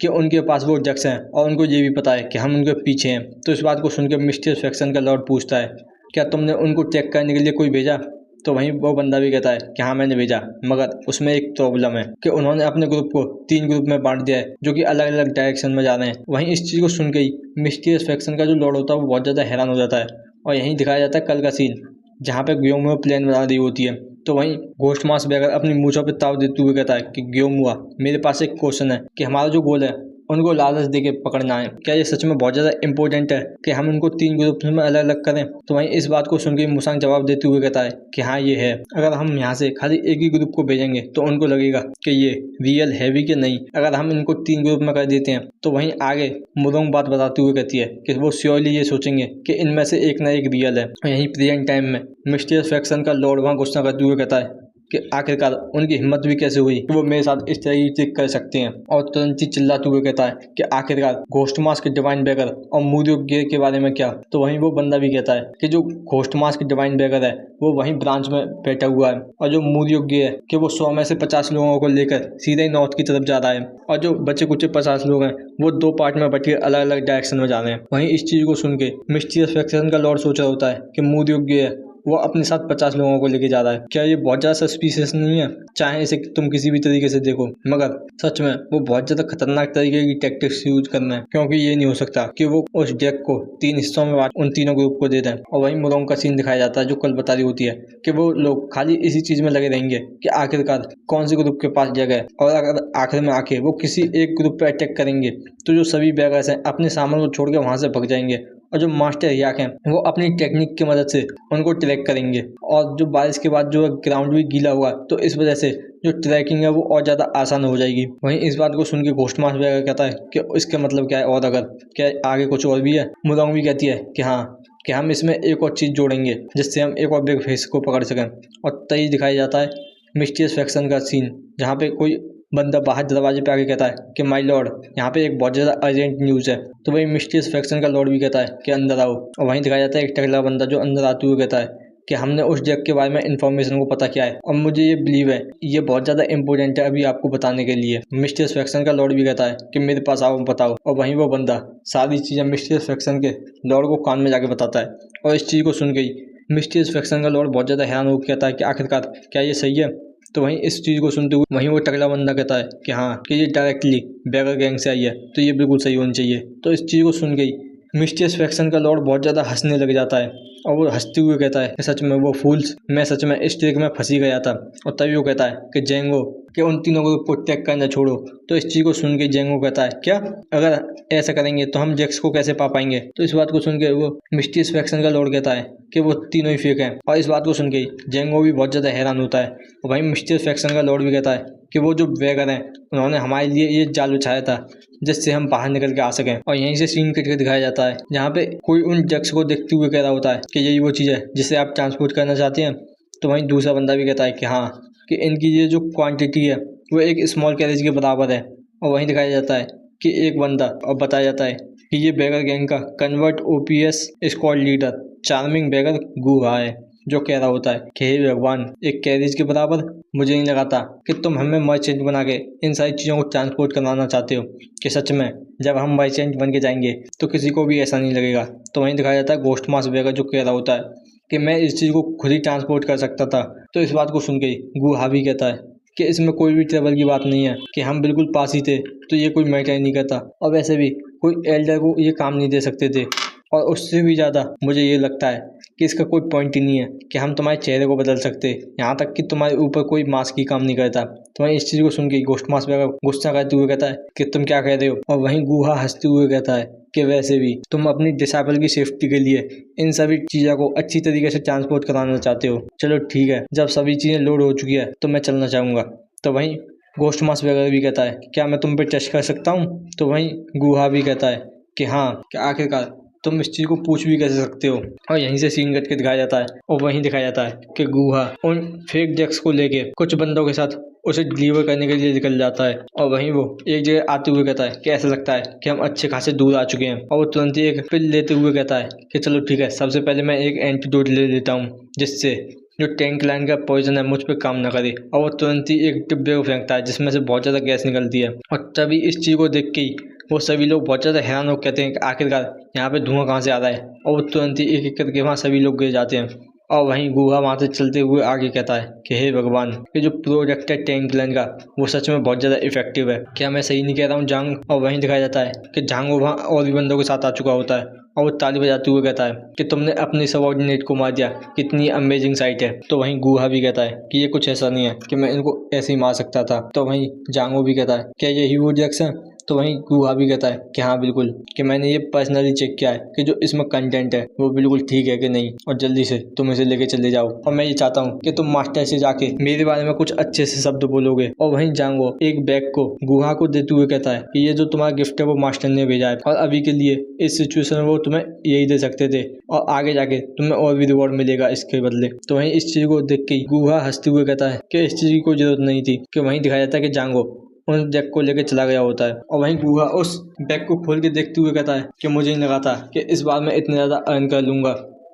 कि उनके पास वो ड्रग्स हैं, और उनको ये भी पता है कि हम उनके पीछे हैं। तो इस बात को सुनकर मिस्टीरियस फैक्शन का लॉर्ड पूछता है क्या तुमने उनको चेक करने के लिए कोई भेजा। तो वहीं वो बंदा भी कहता है कि हाँ मैंने भेजा, मगर उसमें एक प्रॉब्लम है कि उन्होंने अपने ग्रुप को 3 ग्रुप में बांट दिया है जो कि अलग अलग डायरेक्शन में जा रहे हैं। वहीं इस चीज़ को सुन के ही मिस्टीरियस फैक्शन का जो लॉर्ड होता है वो बहुत ज़्यादा हैरान हो जाता है। और यहीं दिखाया जाता है कल का सीन जहाँ पे ग्योमुआ प्लान बना रही होती है। तो वहीं घोस्ट मास बैगर अपनी मूंछों पे ताव देते हुए कहता है कि ग्योमुआ मेरे पास एक क्वेश्चन है कि हमारा जो गोल है उनको लालच देके पकड़ना है, क्या ये सच में बहुत ज़्यादा इंपॉर्टेंट है कि हम उनको 3 ग्रुप में अलग अलग करें। तो वहीं इस बात को सुन के मुसांग जवाब देते हुए कहता है कि हाँ ये है, अगर हम यहाँ से खाली एक ही ग्रुप को भेजेंगे तो उनको लगेगा कि ये रियल हैवी के नहीं, अगर हम इनको 3 ग्रुप में कर देते हैं। तो वहीं आगे मुरोंग बात बताते हुए कहती है कि वो श्योरली ये सोचेंगे कि इनमें से एक ना एक रियल है। यहीं प्रेजेंट टाइम में मिस्टीरियस फैक्शन का लॉर्ड वहाँ गुस्सा करते हुए कहता है कि आखिरकार उनकी हिम्मत भी कैसे हुई कि वो मेरे साथ इस तरीके कर सकते हैं। और तुरंत ही चिल्लाते हुए कहता है कि आखिरकार घोस्ट मास के डिवाइन बैगर और मूर्योग्य के बारे में क्या। तो वहीं वो बंदा भी कहता है कि जो घोस्ट मास के डिवाइन बैगर है वो वहीं ब्रांच में बैठा हुआ है, और जो मूर्योग्य है कि वो 100 में से 50 लोगों को लेकर सीधे ही नॉर्थ की तरफ जा रहा है, और जो बचे कुछ 50 लोग हैं वो 2 पार्ट में बट के अलग अलग डायरेक्शन में जा रहे हैं। वहीं इस चीज़ को सुन के मिस्टीरियस फैक्शन का लॉर्ड सोच रहा होता है कि मूर्योग्य है वो अपने साथ 50 लोगों को लेके जा रहा है, क्या ये बहुत ज़्यादा सस्पिशियस नहीं है। चाहे इसे तुम किसी भी तरीके से देखो, मगर सच में वो बहुत ज़्यादा खतरनाक तरीके की टैक्टिक्स यूज करना है, क्योंकि ये नहीं हो सकता कि वो उस डेक को 3 हिस्सों में बांट उन तीनों ग्रुप को दे दें। और वहीं मुरोंग का सीन दिखाया जाता है जो कल बता रही होती है कि वो लोग खाली इसी चीज़ में लगे रहेंगे कि आखिरकार कौन से ग्रुप के पास जगह है, और अगर आखिर में आके वो किसी एक ग्रुप पे अटैक करेंगे तो जो सभी बैगर्स हैं अपने सामान को छोड़ के वहाँ से भग जाएंगे, और जो मास्टर याक हैं वो अपनी टेक्निक की मदद से उनको ट्रैक करेंगे। और जो बारिश के बाद जो ग्राउंड भी गीला हुआ तो इस वजह से जो ट्रैकिंग है वो और ज़्यादा आसान हो जाएगी। वहीं इस बात को सुन के घोस्ट मास बैगर कहता है कि इसका मतलब क्या है, और अगर क्या आगे कुछ और भी है। मुरोंग भी कहती है कि हाँ कि हम इसमें एक और चीज़ जोड़ेंगे जिससे हम एक और बिग फिश को पकड़ सकें। और तभी दिखाया जाता है मिस्टीरियस फैक्शन का सीन जहाँ पे कोई बंदा बाहर दरवाजे पे आके कहता है कि माय लॉर्ड यहाँ पे एक बहुत ज़्यादा अर्जेंट न्यूज़ है। तो वही मिस्टीरियस फैक्शन का लॉर्ड भी कहता है कि अंदर आओ। और वहीं दिखाया जाता है एक टकला बंदा जो अंदर आते हुए कहता है कि हमने उस जग के बारे में इन्फॉर्मेशन को पता किया है और मुझे ये बिलीव है ये बहुत ज़्यादा इंपॉर्टेंट है अभी आपको बताने के लिए। मिस्टीरियस फैक्शन का लॉर्ड भी कहता है कि मेरे पास आओ बताओ, और वहीं वो बंदा सारी चीज़ें मिस्टीरियस फैक्शन के लॉर्ड को कान में जाके बताता है। और इस चीज़ को सुन के ही मिस्टीरियस फैक्शन का लॉर्ड बहुत ज़्यादा हैरान होकर कहता है कि आखिरकार क्या ये सही है। तो वहीं इस चीज़ को सुनते हुए वहीं वो टकला बंदा कहता है कि हाँ कि ये डायरेक्टली बैगर गैंग से आई है तो ये बिल्कुल सही होनी चाहिए। तो इस चीज़ को सुन के ही मिस्टीरियस फैक्शन का लॉर्ड बहुत ज़्यादा हंसने लग जाता है और वो हंसते हुए कहता है कि सच में वो फूल्स, मैं सच में इस ट्रिक में फंसी गया था। और तभी वो कहता है कि जेंगो कि उन तीनों को प्रोटेक्ट करना छोड़ो। तो इस चीज़ को सुन के जेंगो कहता है क्या अगर ऐसा करेंगे तो हम जेक्स को कैसे पा पाएंगे। तो इस बात को सुन के वो मिस्टीरियस फैक्शन का लॉर्ड कहता है कि वो तीनों ही फेक हैं। और इस बात को सुन के जेंगो भी बहुत ज़्यादा हैरान होता है। और वहीं मिस्टीरियस फैक्शन का लॉर्ड भी कहता है कि वो जो वेगर हैं उन्होंने हमारे लिए ये जाल बिछाया था जिससे हम बाहर निकल के आ सकें। और यहीं से सीन कट के दिखाया जाता है जहाँ पे कोई उन जेक्स को देखते हुए कह रहा होता है कि यही वो चीज़ है जिसे आप ट्रांसपोर्ट करना चाहते हैं। तो वहीं दूसरा बंदा भी कहता है कि हाँ कि इनकी ये जो क्वांटिटी है वो एक स्मॉल कैरेज के बराबर है। और वहीं दिखाया जाता है कि एक बंदा और बताया जाता है कि ये बैगर गैंग का covert ops squad leader charming Bagger Guha है, जो कह रहा होता है कि हे भगवान एक कैरेज के बराबर। मुझे नहीं लगा था कि तुम हमें मर्चेंट बना के इन सारी चीज़ों को ट्रांसपोर्ट करवाना चाहते हो, कि सच में जब हम मर्चेंट बन के जाएंगे तो किसी को भी ऐसा नहीं लगेगा। तो वहीं दिखाया जाता है घोस्ट मास बैगर जो कह रहा होता है कि मैं इस चीज़ को खुद ही ट्रांसपोर्ट कर सकता था। तो इस बात को सुन के गुहा भी कहता है कि इसमें कोई भी ट्रबल की बात नहीं है, कि हम बिल्कुल पास ही थे तो ये कोई मैटर ही नहीं करता। और वैसे भी कोई एल्डर को ये काम नहीं दे सकते थे। और उससे भी ज़्यादा मुझे ये लगता है कि इसका कोई पॉइंट ही नहीं है कि हम तुम्हारे चेहरे को बदल सकते, यहाँ तक कि तुम्हारे ऊपर कोई मास्क ही काम नहीं करता। तो वहीं इस चीज़ को सुन के घोस्ट मास बैगर गुस्सा करते हुए कहता है कि तुम क्या कह रहे हो। और वहीं गुहा हंसते हुए कहता है कि वैसे भी तुम अपनी डिसेबल की सेफ्टी के लिए इन सभी चीज़ों को अच्छी तरीके से ट्रांसपोर्ट कराना चाहते हो। चलो ठीक है, जब सभी चीज़ें लोड हो चुकी है तो मैं चलना चाहूँगा। तो वहीं घोस्ट मास बैगर भी कहता है क्या मैं तुम पे टेस्ट कर सकता हूँ। तो वहीं गुहा भी कहता है कि हाँ, कि आखिरकार तुम इस चीज़ को पूछ भी कैसे सकते हो। और यहीं से सीन कट के दिखाया जाता है और वहीं दिखाया जाता है कि गुहा उन फेक जेक्स को लेके कुछ बंदों के साथ उसे डिलीवर करने के लिए निकल जाता है। और वहीं वो एक जगह आते हुए कहता है कि ऐसा लगता है कि हम अच्छे खासे दूर आ चुके हैं। और वो तुरंत ही एक पिल लेते हुए कहता है कि चलो ठीक है, सबसे पहले मैं एक एंटीडोट ले लेता हूँ जिससे जो टैंक लाइन का पॉइजन है मुझ पर काम ना करे। और वो तुरंत ही एक डिब्बे को फेंकता है जिसमें से बहुत ज़्यादा गैस निकलती है। और तभी इस चीज़ को देख के ही वो सभी लोग बहुत ज़्यादा हैरान होकर कहते हैं कि आखिरकार यहाँ पे धुआं कहाँ से आ रहा है। और वो तुरंत ही एक एक करके वहाँ सभी लोग गिर जाते हैं। और वहीं गुहा वहाँ से चलते हुए आगे कहता है कि हे भगवान, ये जो प्रोडक्ट है टैंक लाइन का वो सच में बहुत ज़्यादा इफेक्टिव है। क्या मैं सही नहीं कह रहा हूँ जांग। और वहीं दिखाया जाता है कि जांगो वहाँ और भी बंदों के साथ आ चुका होता है और वो ताली बजाते हुए कहता है कि तुमने अपने सबऑर्डिनेट को मार दिया, कितनी अमेजिंग साइट है। तो वहीं गुहा भी कहता है कि ये कुछ ऐसा नहीं है कि मैं इनको ऐसे ही मार सकता था। तो वहीं जांगो भी कहता है क्या यही वो जेक्स है। तो वहीं गुहा भी कहता है कि हाँ बिल्कुल, कि मैंने ये पर्सनली चेक किया है कि जो इसमें कंटेंट है वो बिल्कुल ठीक है कि नहीं, और जल्दी से तुम इसे लेके चले जाओ। और मैं ये चाहता हूँ कि तुम मास्टर से जाके मेरे बारे में कुछ अच्छे से शब्द बोलोगे। और वहीं जांगो एक बैग को गुहा को देते हुए कहता है कि ये जो तुम्हारा गिफ्ट है वो मास्टर ने भेजा है और अभी के लिए इस सिचुएशन में वो तुम्हें यही दे सकते थे और आगे जाके तुम्हें और भी रिवॉर्ड मिलेगा इसके बदले। तो वहीं इस चीज को देख के गुहा हंसते हुए कहता है कि इस चीज की कोई जरूरत नहीं थी। कि वहीं दिखाया जाता है कि जांगो उस बैग को लेकर चला गया होता है। और वहीं गुहा उस बैग को खोल के देखते हुए कहता है कि मुझे नहीं लगा था कि इस बार मैं इतना ज़्यादा अर्न कर लूँगा,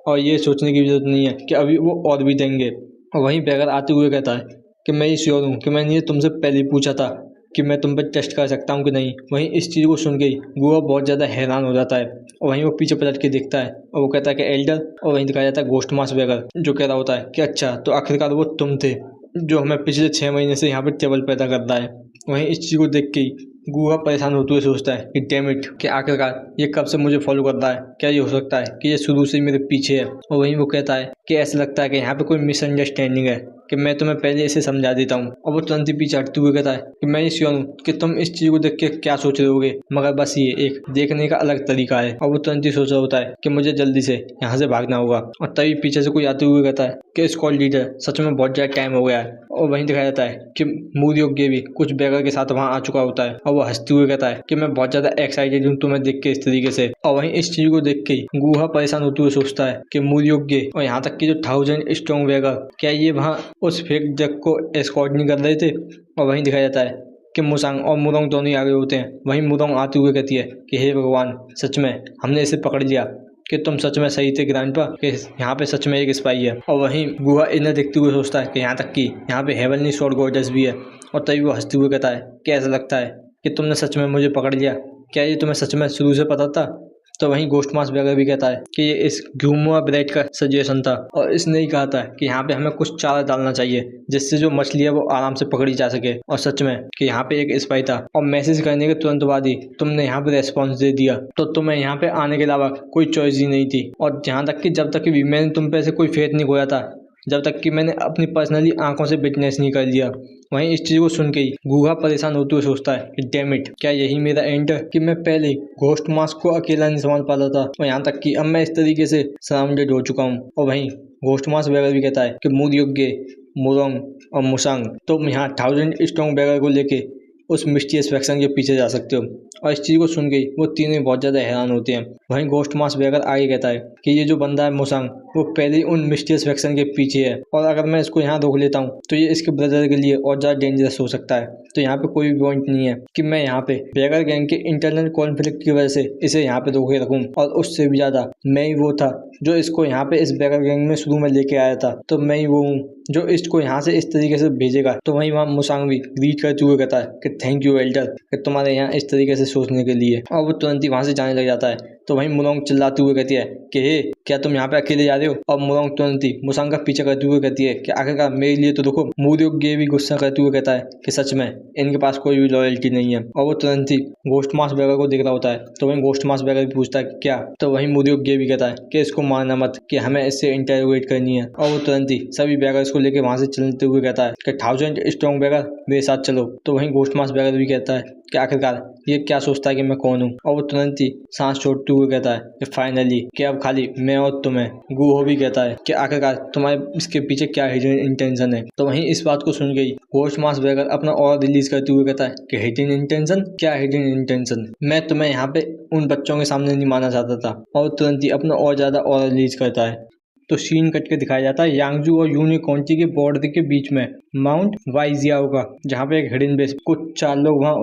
और ये सोचने की जरूरत नहीं है कि अभी वो और भी देंगे। और वहीं बैगर आते हुए कहता है कि मैं ये श्योर हूँ कि मैंने ये तुमसे पहले ही पूछा था कि मैं तुम पर टेस्ट कर सकता हूँ कि नहीं। वहीं इस चीज़ को सुन के ही गुहा बहुत ज़्यादा हैरान हो जाता है और वहीं वो पीछे पलट के देखता है और वो कहता है कि एल्डर। और वहीं दिखाया जाता है घोस्ट मास बैगर जो कह रहा होता है कि अच्छा तो आखिरकार वो तुम थे जो हमें पिछले 6 महीने से यहाँ पर ट्रबल पैदा करता है। वहीं इस चीज़ को देख के ही गुहा परेशान होते हुए सोचता है कि डैम इट, कि आखिरकार ये कब से मुझे फॉलो कर रहा है। क्या ये हो सकता है कि ये शुरू से ही मेरे पीछे है। और वहीं वो कहता है कि ऐसा लगता है कि यहाँ पे कोई मिसअंडरस्टैंडिंग है, कि मैं तुम्हें पहले इसे समझा देता हूँ। और वो तुरंत ही पीछे हटते हुए कहता है कि मैं श्योर हूँ कि तुम इस चीज़ को देख के क्या सोच रहे होगे, मगर बस ये एक देखने का अलग तरीका है। और वो तुरंत ही सोच रहा होता है कि मुझे जल्दी से यहाँ से भागना होगा। और तभी पीछे से कोई आते हुए कहता है कि स्क्वाड लीडर सच में बहुत ज़्यादा टाइम हो गया है। और वहीं दिखाया जाता है कि मूड योग्य भी कुछ बैगर के साथ वहाँ आ चुका होता है और वो हंसते हुए कहता है कि मैं बहुत ज़्यादा एक्साइटेड हूँ तुम्हें देख के इस तरीके से। और वहीं इस चीज़ को देख के गुहा परेशान होते हुए सोचता है कि मूड योग्य और यहाँ तक कि जो 1000 स्ट्रॉन्ग बैगर, क्या ये वहाँ उस फेक जग को एस्कॉर्ट नहीं कर रहे थे। और वहीं दिखाया जाता है कि मुसांग और मुरोंग दोनों ही आगे होते हैं। वहीं मुरोंग आते हुए कहती है कि हे भगवान, सच में हमने इसे पकड़ लिया। कि तुम सच में सही थे ग्रैंडपा, कि यहाँ पे सच में एक स्पाई है। और वहीं गुहा इन्हें देखते हुए सोचता है कि यहाँ तक कि यहाँ पे हेवनली स्वॉर्ड गॉडेस भी है। और तभी वो हंसते हुए कहता है कि ऐसा लगता है कि तुमने सच में मुझे पकड़ लिया, क्या ये तुम्हें सच में शुरू से पता था? तो वहीं घोस्ट मास बैगर भी कहता है कि ये इस घूमुआ ब्रेड का सजेशन था और इसने ही कहा था कि यहाँ पे हमें कुछ चारा डालना चाहिए जिससे जो मछली है वो आराम से पकड़ी जा सके। और सच में कि यहाँ पे एक स्पाई था और मैसेज करने के तुरंत बाद ही तुमने यहाँ पे रेस्पॉन्स दे दिया, तो तुम्हें यहाँ पे आने के अलावा कोई चॉइस ही नहीं थी। और जहाँ तक कि जब तक कि मैंने तुम पे ऐसे कोई फेथ नहीं खोया था, जब तक कि मैंने अपनी पर्सनली आंखों से विटनेस नहीं कर लिया। वहीं इस चीज़ को सुन के ही गुहा परेशान होते हुए सोचता है कि डैम इट, क्या यही मेरा एंड है कि मैं पहले घोस्ट मास्क को अकेला नहीं संभाल पाता था और यहाँ तक कि अब मैं इस तरीके से सराउंडेड हो चुका हूँ। और वहीं घोस्ट मास्क बैगर भी कहता है कि मूर्योग्य, मुरोंग और मुसांग, तुम यहाँ 1000 स्ट्रॉन्ग बैगर को लेके उस मिस्टीरियस फैक्शन के पीछे जा सकते हो। और इस चीज़ को सुन के वो तीनों बहुत ज़्यादा हैरान होते हैं। वहीं घोस्ट मास बैगर आगे कहता है कि ये जो बंदा है मुसांग, वो पहले ही उन मिस्टीरियस फैक्शन के पीछे है और अगर मैं इसको यहाँ रोक लेता हूँ तो ये इसके ब्रदर के लिए और ज़्यादा डेंजरस हो सकता है। तो यहाँ पे कोई भी पॉइंट नहीं है कि मैं यहाँ पे बैगर गैंग के इंटरनल कॉन्फ्लिक्ट की वजह से इसे यहाँ पे रोके रखूँ। और उससे भी ज़्यादा मैं ही वो था जो इसको यहाँ पे इस बैगर गैंग में शुरू में लेके आया था, तो मैं ही वो हूँ जो इसको यहाँ से इस तरीके से भेजेगा। तो वहीं वहाँ मुसांग भी ग्रीट करते हुए कहता है कि थैंक यू एल्डर, कि तुम्हारे यहाँ इस तरीके से सोचने के लिए। और वो तुरंत ही वहाँ से जाने लग जाता है। तो वहीं मुरोंग चिल्लाते हुए कहती है कि हे, क्या तुम यहाँ पे अकेले जा रहे हो? और मुरोंग तुरंत ही मुसांग का पीछा करते हुए कहती है कि आखिरकार मेरे लिए तो रुको। मूर्योग्य भी गुस्सा करते हुए कहता है कि सच में इनके पास कोई भी लॉयल्टी नहीं है। और वो तुरंत ही घोस्ट मास बैगर को देख रहा होता है। तो वहीं घोस्ट मास बैगर भी पूछता है क्या? तो वहीं मूर्योग्य भी कहता है कि इसको मारना मत, कि हमें इससे इंटरोगेट करनी है। और वो तुरंत ही सभी बैगर्स को लेकर वहां से चलते हुए कहता है कि 1000 स्ट्रॉन्ग बैगर मेरे साथ चलो। तो वहीं घोस्ट मास बैगर भी कहता है कि आखिरकार ये क्या सोचता है कि मैं कौन हूँ। और वो तुरंत ही सांस छोड़ते हुए कहता है कि फाइनली कि अब खाली मैं और तुम्हें। गुहो भी कहता है कि आखिरकार तुम्हारे इसके पीछे क्या हिडन इंटेंशन है। तो वहीं इस बात को सुन गई घोस्ट मास बैगर अपना और रिलीज करते हुए कहता है कि हिडन इंटेंशन? क्या हिडन इंटेंशन? मैं तुम्हें यहाँ पे उन बच्चों के सामने नहीं मानना चाहता था। और तुरंत ही अपना और ज्यादा और रिलीज करता है। तो सीन कट के दिखाया जाता है यांगजू और यूनी काउंटी के बॉर्डर के बीच में माउंट वाइजियाओ का, जहाँ पे एक हिडन बेस। कुछ 4 लोग वहाँ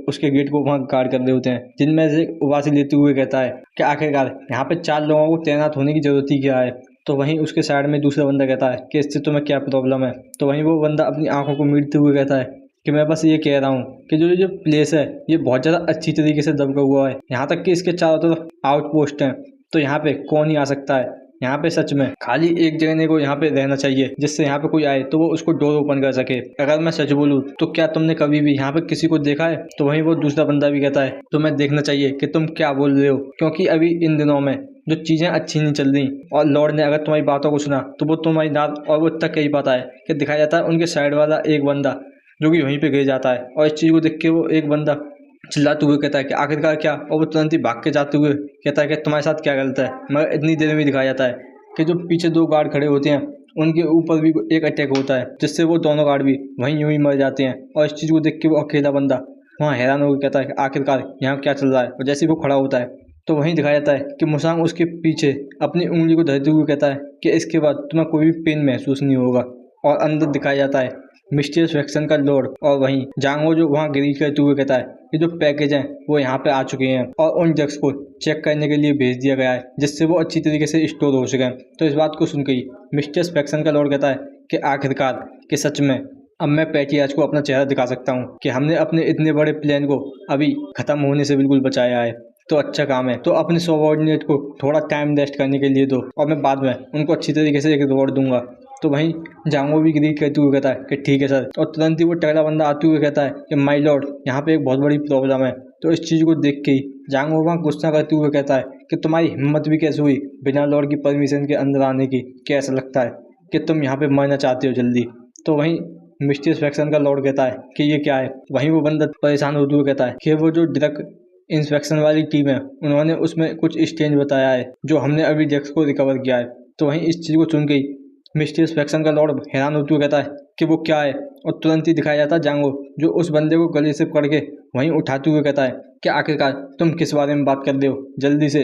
उसके गेट को वहाँ गार्ड कर रहे होते हैं, जिनमें से उबासी लेते हुए कहता है कि आखिरकार यहाँ पे 4 लोगों को तैनात होने की जरूरत ही क्या है। तो वहीं उसके साइड में दूसरा बंदा कहता है कि इससे तुम्हें क्या प्रॉब्लम है। तो वहीं वो बंदा अपनी आंखों को मीटते हुए कहता है कि मैं बस ये कह रहा हूँ कि जो प्लेस है ये बहुत ज़्यादा अच्छी तरीके से दबका हुआ है, यहाँ तक कि इसके चारों तरफ आउटपोस्ट हैं, तो यहाँ पे कौन ही आ सकता है। यहाँ पे सच में खाली एक जगह को यहाँ पे रहना चाहिए जिससे यहाँ पे कोई आए तो वो उसको डोर ओपन कर सके। अगर मैं सच बोलूँ तो क्या तुमने कभी भी यहाँ पे किसी को देखा है? तो वहीं वो दूसरा बंदा भी कहता है तुम्हें देखना चाहिए कि तुम क्या बोल रहे हो, क्योंकि अभी इन दिनों में जो चीज़ें अच्छी नहीं चल रही और लॉर्ड ने अगर तुम्हारी बातों को सुना तो वो तुम्हारी दाद। और वो तक यही पता है कि दिखाया जाता है उनके साइड वाला एक बंदा जो कि वहीं पे गिर जाता है। और इस चीज़ को देख के वो एक बंदा चिल्लाते हुए कहता है कि आखिरकार क्या। और वो तुरंत ही भाग के जाते हुए कहता है कि तुम्हारे साथ क्या गलत है। मगर इतनी देर में दिखाया जाता है कि जो पीछे 2 गार्ड खड़े होते हैं उनके ऊपर भी एक अटैक होता है, जिससे वो दोनों गार्ड भी वहीं यूं ही मर जाते हैं। और इस चीज़ को देख के वो अकेला बंदा वहाँ हैरान होकर कहता है कि आखिरकार यहाँ क्या चल रहा है। और जैसे ही वो खड़ा होता है तो वहीं दिखाया जाता है कि मुसांग उसके पीछे अपनी उंगली को धरते हुए कहता है कि इसके बाद तुम्हें कोई भी पेन महसूस नहीं होगा। और अंदर दिखाया जाता है मिस्टीरियस फैक्शन का लॉर्ड। और वहीं जांगो जो वहाँ गिरी करते हुए कहता है कि जो पैकेज हैं वो यहाँ पे आ चुके हैं और उन ड्रग्स को चेक करने के लिए भेज दिया गया है, जिससे वो अच्छी तरीके से स्टोर हो सकें। तो इस बात को सुनकर ही मिस्टीरियस फैक्शन का लॉर्ड कहता है कि आखिरकार कि सच में अब मैं पैटियाज को अपना चेहरा दिखा सकता हूँ कि हमने अपने इतने बड़े प्लान को अभी खत्म होने से बिल्कुल बचाया है। तो अच्छा काम है, तो अपने सबऑर्डिनेट को थोड़ा टाइम वेस्ट करने के लिए दो और मैं बाद में उनको अच्छी तरीके से एक रिवॉर्ड दूंगा। तो वहीं जांगो भी ग्रीट करते हुए कहता है कि ठीक है सर। और तुरंत ही वो टकला बंदा आते हुए कहता है कि माय लॉर्ड यहाँ पे एक बहुत बड़ी प्रॉब्लम है। तो इस चीज़ को देख के ही जांगो वहाँ गुस्सा करते हुए कहता है कि तुम्हारी हिम्मत भी कैसे हुई बिना लॉर्ड की परमिशन के अंदर आने की, कैसा लगता है कि तुम यहाँ पे मरना चाहते हो जल्दी। तो वहीं मिस्टीरियस फैक्शन का लॉर्ड कहता है कि ये क्या है। वहीं वो बंदा परेशान होते हुए कहता है कि वो जो ड्रग इंस्पेक्शन वाली टीम है उन्होंने उसमें कुछ स्टेंज बताया है जो हमने अभी ड्रग्स को रिकवर किया है। तो वहीं इस चीज़ को सुन के ही मिस्टीरियस फैक्शन का लॉर्ड हैरान होते हुए कहता है कि वो क्या है। और तुरंत ही दिखाया जाता है जांगो जो उस बंदे को गले से पकड़ के वहीं उठाते हुए कहता है कि आखिरकार तुम किस बारे में बात कर रहे हो, जल्दी से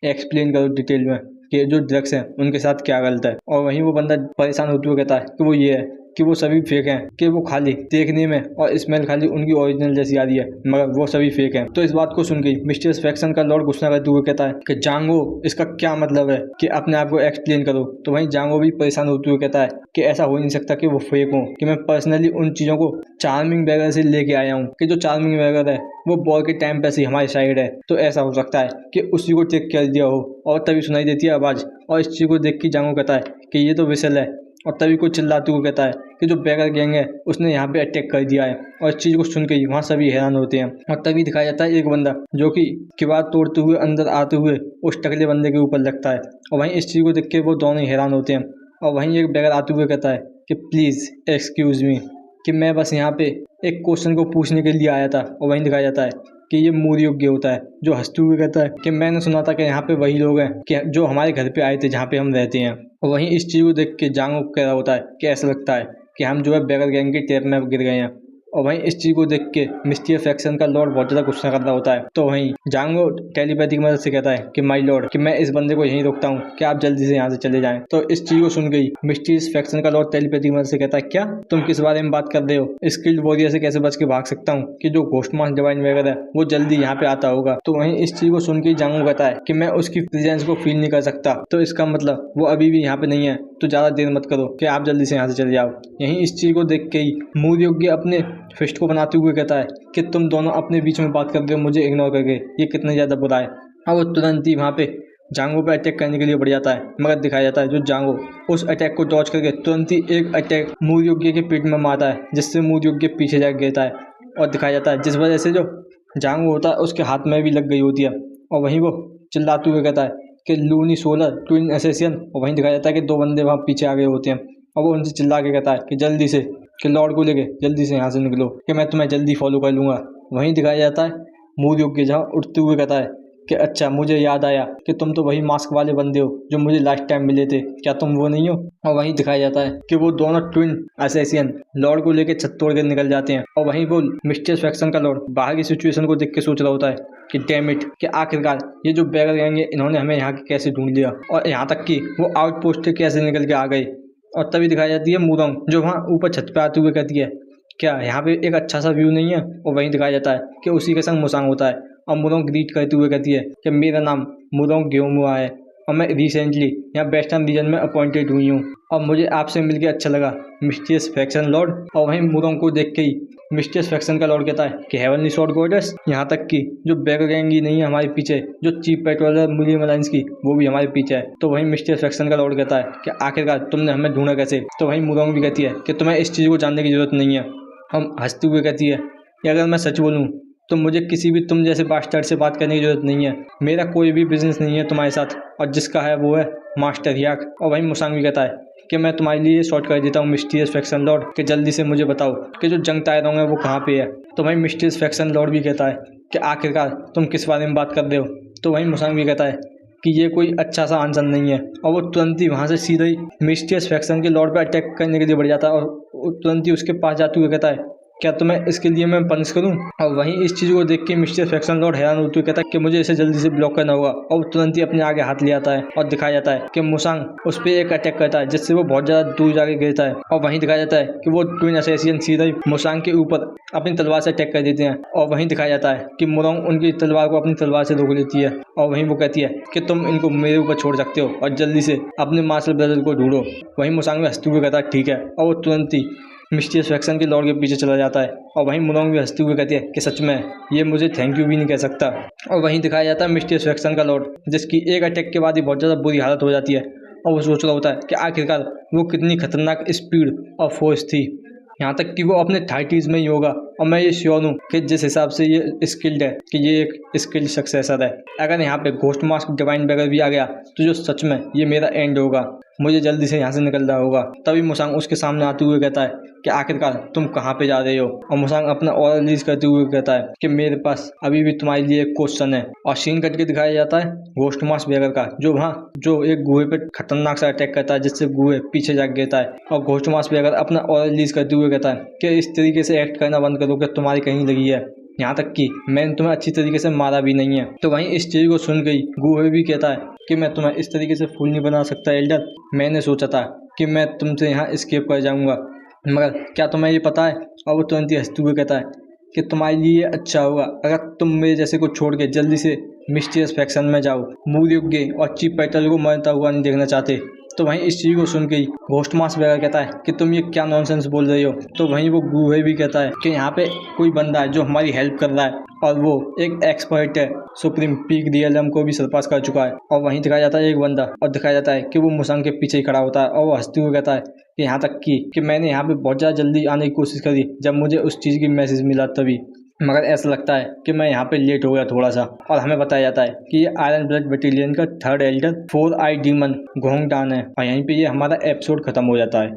एक्सप्लेन करो डिटेल में कि जो ड्रग्स हैं उनके साथ क्या गलत है। और वहीं वो बंदा परेशान होते हुए कहता है कि वो ये है कि वो सभी फेक हैं, कि वो खाली देखने में और स्मेल खाली उनकी ओरिजिनल जैसी आ रही है, मगर वो सभी फेक हैं। तो इस बात को सुन के मिस्टीरियस फैक्शन का लॉर्ड गुस्सा करते हुए कहता है कि जांगो, इसका क्या मतलब है कि अपने आप को एक्सप्लेन करो। तो वहीं जांगो भी परेशान होते हुए कहता है कि ऐसा हो नहीं सकता कि वो फेक हो, कि मैं पर्सनली उन चीज़ों को चार्मिंग बैगर से लेके आया हूँ, कि जो चार्मिंग बैगर है वो वॉर के टाइम पे से हमारी साइड है। तो ऐसा हो सकता है कि उसी को टेक कर दिया हो। और तभी सुनाई देती है आवाज़, और इस चीज़ को देख के जांगो कहता है कि ये तो विसल है। और तभी कोई चिल्लाते हुए कहता है कि जो बैगर गैंग है उसने यहाँ पे अटैक कर दिया है। और इस चीज़ को सुन के ही वहाँ सभी हैरान होते हैं। और तभी दिखाया जाता है एक बंदा जो कि किवाड़ तोड़ते हुए अंदर आते हुए उस टकले बंदे के ऊपर लगता है। और वहीं इस चीज़ को देख के वो दोनों ही हैरान होते हैं। और वहीं एक बैगर आते हुए कहता है कि प्लीज़ एक्सक्यूज़ मी, कि मैं बस यहाँ पे एक क्वेश्चन को पूछने के लिए आया था। और वहीं दिखाया जाता है कि ये मूर योग्य होता है, जो हंसते हुए कहता है कि मैंने सुना था कि यहाँ पे वही लोग हैं कि जो हमारे घर पे आए थे जहाँ पे हम रहते हैं। और वहीं इस चीज़ को देख के जांगो कह रहा होता है कि ऐसा लगता है कि हम जो है बैगर गैंग की ट्रैप में गिर गए हैं। और वहीं इस चीज़ को देख के मिस्टीरियस फैक्शन का लॉर्ड बहुत ज़्यादा गुस्सा कर रहा होता है। तो वहीं जांगो टेलीपैथी की मदद से कहता है कि माय लॉर्ड, कि मैं इस बंदे को यहीं रोकता हूँ, कि आप जल्दी से यहाँ से चले जाएं। तो इस चीज़ को सुन गई मिस्टीरियस फैक्शन का लॉर्ड टेलीपैथी की मदद से कहता है, क्या तुम किस बारे में बात कर रहे हो? स्किल्ड वॉरियर से कैसे बच के भाग सकता हूँ, कि जो घोस्ट मास डिवाइन वगैरह है वो जल्दी यहाँ पे आता होगा। तो वहीं इस चीज़ को सुन के जांगो कहता है कि मैं उसकी प्रेजेंस को फील नहीं कर सकता। तो इसका मतलब वो अभी भी यहाँ पे नहीं है। तो ज़्यादा देर मत करो, कि आप जल्दी से यहाँ से चले जाओ। यहीं इस चीज़ को देख के ही मूर योग्य अपने फिस्ट को बनाते हुए कहता है कि तुम दोनों अपने बीच में बात कर रहे हो मुझे इग्नोर करके, ये कितना ज़्यादा बुरा है। और वो तुरंत ही वहाँ पे जांगो पे अटैक करने के लिए बढ़ जाता है। मगर दिखाया जाता है जो जांगो उस अटैक को डॉज करके तुरंत ही एक अटैक मूर योग्य के पेट में मारता है, जिससे मूर योग्य पीछे जा गिरता है। और दिखाया जाता है जिस वजह से जो जांगो होता है उसके हाथ में भी लग गई होती है। और वहीं वो चिल्लाते हुए कहता है कि लूनी सोलर ट्विन एसेसियन। और वहीं दिखाया जाता है कि दो बंदे वहाँ पीछे आ गए होते हैं। और वो उनसे चिल्ला के कहता है कि जल्दी से, कि लॉर्ड को लेके जल्दी से यहाँ से निकलो, कि मैं तुम्हें जल्दी फॉलो कर लूँगा। वहीं दिखाया जाता है मूर योग्य जहाँ उठते हुए कहता है कि अच्छा, मुझे याद आया कि तुम तो वही मास्क वाले बंदे हो जो मुझे लास्ट टाइम मिले थे, क्या तुम वो नहीं हो? और वहीं दिखाया जाता है कि वो दोनों ट्विन असैसियन लॉर्ड को लेके छत तोड़ के निकल जाते हैं। और वहीं वो मिस्टीरियस फैक्शन का लॉर्ड बाहर की सिचुएशन को देख के सोच रहा होता है कि डैम इट, कि आखिरकार ये जो बैगर गैंग है इन्होंने हमें यहाँ कैसे ढूंढ लिया, और यहाँ तक कि वो आउटपोस्ट से कैसे निकल के आ गए। और तभी दिखाई जाती है मुरोंग जो वहाँ ऊपर छत पे आते हुए कहती है क्या यहाँ पे एक अच्छा सा व्यू नहीं है। और वहीं दिखाया जाता है कि उसी के संग मुसांग होता है। और मुरोंग ग्रीट करते हुए कहती है कि मेरा नाम मुरोंग ग्योमुआ है और मैं रिसेंटली यहाँ वेस्टर्न रीजन में अपॉइंटेड हुई हूँ, और मुझे आपसे मिलकर अच्छा लगा मिस्टीरियस फैक्शन लॉर्ड। और वहीं मुरोंग को देख के ही मिस्टीरियस फैक्शन का लॉर्ड कहता है कि हेवनली शॉर्ट गॉडेस, यहाँ तक कि जो बैगर गैंग ही नहीं है हमारे पीछे, जो चीफ पेट्रोलर मिलियम अलायंस की, वो भी हमारे पीछे है। तो वहीं मिस्टीरियस फैक्शन का लॉर्ड कहता है कि आखिरकार तुमने हमें ढूंढा कैसे? तो वहीं मुरोंग भी कहती है कि तुम्हें इस चीज़ को जानने की जरूरत नहीं है। हम हंसते हुए कहती है कि अगर मैं सच बोलूँ तो मुझे किसी भी तुम जैसे बास्टर्ड से बात करने की जरूरत नहीं है, मेरा कोई भी बिजनेस नहीं है तुम्हारे साथ, और जिसका है वो है मास्टर याक। और वहीं मुसांग भी कहता है कि मैं तुम्हारे लिए शॉर्ट कर देता हूँ मिस्टीरियस फैक्शन लॉर्ड, कि जल्दी से मुझे बताओ कि जो जंग टायरों है वो कहाँ पे है। तो वहीं मिस्टीरियस फैक्शन लॉर्ड भी कहता है कि आखिरकार तुम किस बारे में बात कर रहे हो। तो वहीं मुसांग भी कहता है कि ये कोई अच्छा सा आंसर नहीं है। और वो तुरंत ही वहाँ से सीधा ही मिस्टीरियस फैक्शन के लॉर्ड पर अटैक करने के लिए बढ़ जाता है। और तुरंत ही उसके पास जाते हुए कहता है क्या तुम्हें इसके लिए मैं पनिश करूं? और वहीं इस चीज़ को देख के मिस्टीरियस फैक्शन लॉर्ड हैरान होते हुए कहता है कि मुझे इसे जल्दी से ब्लॉक करना होगा। और तुरंत ही अपने आगे हाथ ले आता है और दिखाया जाता है कि मुसांग उस पर एक अटैक करता है, जिससे वो बहुत ज़्यादा दूर जाके गिरता है। और वहीं दिखाया जाता है कि वो ट्विन असैसियन सीधा ही मुसांग के ऊपर अपनी तलवार से अटैक कर देते हैं। और वहीं दिखाया जाता है कि मुरोंग उनकी तलवार को अपनी तलवार से रोक लेती है। और वहीं वो कहती है कि तुम इनको मेरे ऊपर छोड़ सकते हो और जल्दी से अपने मार्शल ब्रदर को ढूंढो। वहीं मुसांग भी हंसते हुए कहता है ठीक है, और वो तुरंत ही मिस्टीरियस फैक्शन के लॉर्ड के पीछे चला जाता है। और वहीं मुरोंग भी हंसते हुए कहती है कि सच में ये मुझे थैंक यू भी नहीं कह सकता। और वहीं दिखाया जाता है मिस्टीरियस फैक्शन का लॉर्ड जिसकी एक अटैक के बाद ही बहुत ज़्यादा बुरी हालत हो जाती है। और वो सोच रहा होता है कि आखिरकार वो कितनी खतरनाक स्पीड और फोर्स थी, यहाँ तक कि वो अपने 30s में ही होगा। और मैं ये श्योर हूँ कि जिस हिसाब से ये स्किल्ड है कि ये एक स्किल्ड सक्सेसर है। अगर यहाँ पे घोस्ट मास्क डिवाइन बैगर भी आ गया तो जो सच में ये मेरा एंड होगा, मुझे जल्दी से यहाँ से निकलना होगा। तभी मुसांग उसके सामने आते हुए कहता है कि आखिरकार तुम कहाँ पे जा रहे हो। और मुसांग अपना ऑरा रिलीज करते हुए कहता है कि मेरे पास अभी भी तुम्हारे लिए एक क्वेश्चन है। और सीन कट के दिखाया जाता है घोस्ट मास्क बैगर का, जो वहाँ जो एक गुहे पे खतरनाक सा अटैक करता है, जिससे गुहे पीछे जा गिरता है। और घोस्ट मास्क बैगर अपना ऑरा रिलीज करते हुए कहता है कि इस तरीके से एक्ट करना बंद करो कि तुम्हारी कहीं लगी है, यहाँ तक कि मैंने तुम्हें अच्छी तरीके से मारा भी नहीं है। तो वहीं इस चीज़ को सुन गई गुहे भी कहता है कि मैं तुम्हें इस तरीके से फूल नहीं बना सकता एल्डर, मैंने सोचा था कि मैं तुमसे यहाँ एस्केप कर जाऊँगा, मगर क्या तुम्हें ये पता है? और वो तुरंत ही हंसते हुए कहता है कि तुम्हारे लिए अच्छा होगा अगर तुम मेरे जैसे को छोड़ के जल्दी से मिस्टीरियस फैक्शन में जाओ। मूल युग और चीफ पेट्रोल को मरता हुआ नहीं देखना चाहते। तो वहीं इस चीज़ को सुन के ही घोस्टमास वगैरह कहता है कि तुम ये क्या नॉनसेंस बोल रही हो। तो वहीं वो गूहे भी कहता है कि यहाँ पे कोई बंदा है जो हमारी हेल्प कर रहा है और वो एक एक्सपर्ट है, सुप्रीम पीक डीएलएम को भी सरपास कर चुका है। और वहीं दिखाया जाता है एक बंदा और दिखाया जाता है कि वो मुसंग के पीछे ही खड़ा होता है और वो हंसते हुए कहता है कि यहाँ तक कि मैंने यहाँ पे बहुत ज़्यादा जल्दी आने की कोशिश करी जब मुझे उस चीज़ की मैसेज मिला तभी, मगर ऐसा लगता है कि मैं यहाँ पे लेट हो गया थोड़ा सा। और हमें बताया जाता है कि ये आयरन ब्लड बटालियन का 3rd एल्डर 4 आई डीमन गोंगडान है और यहीं पे ये हमारा एपिसोड खत्म हो जाता है।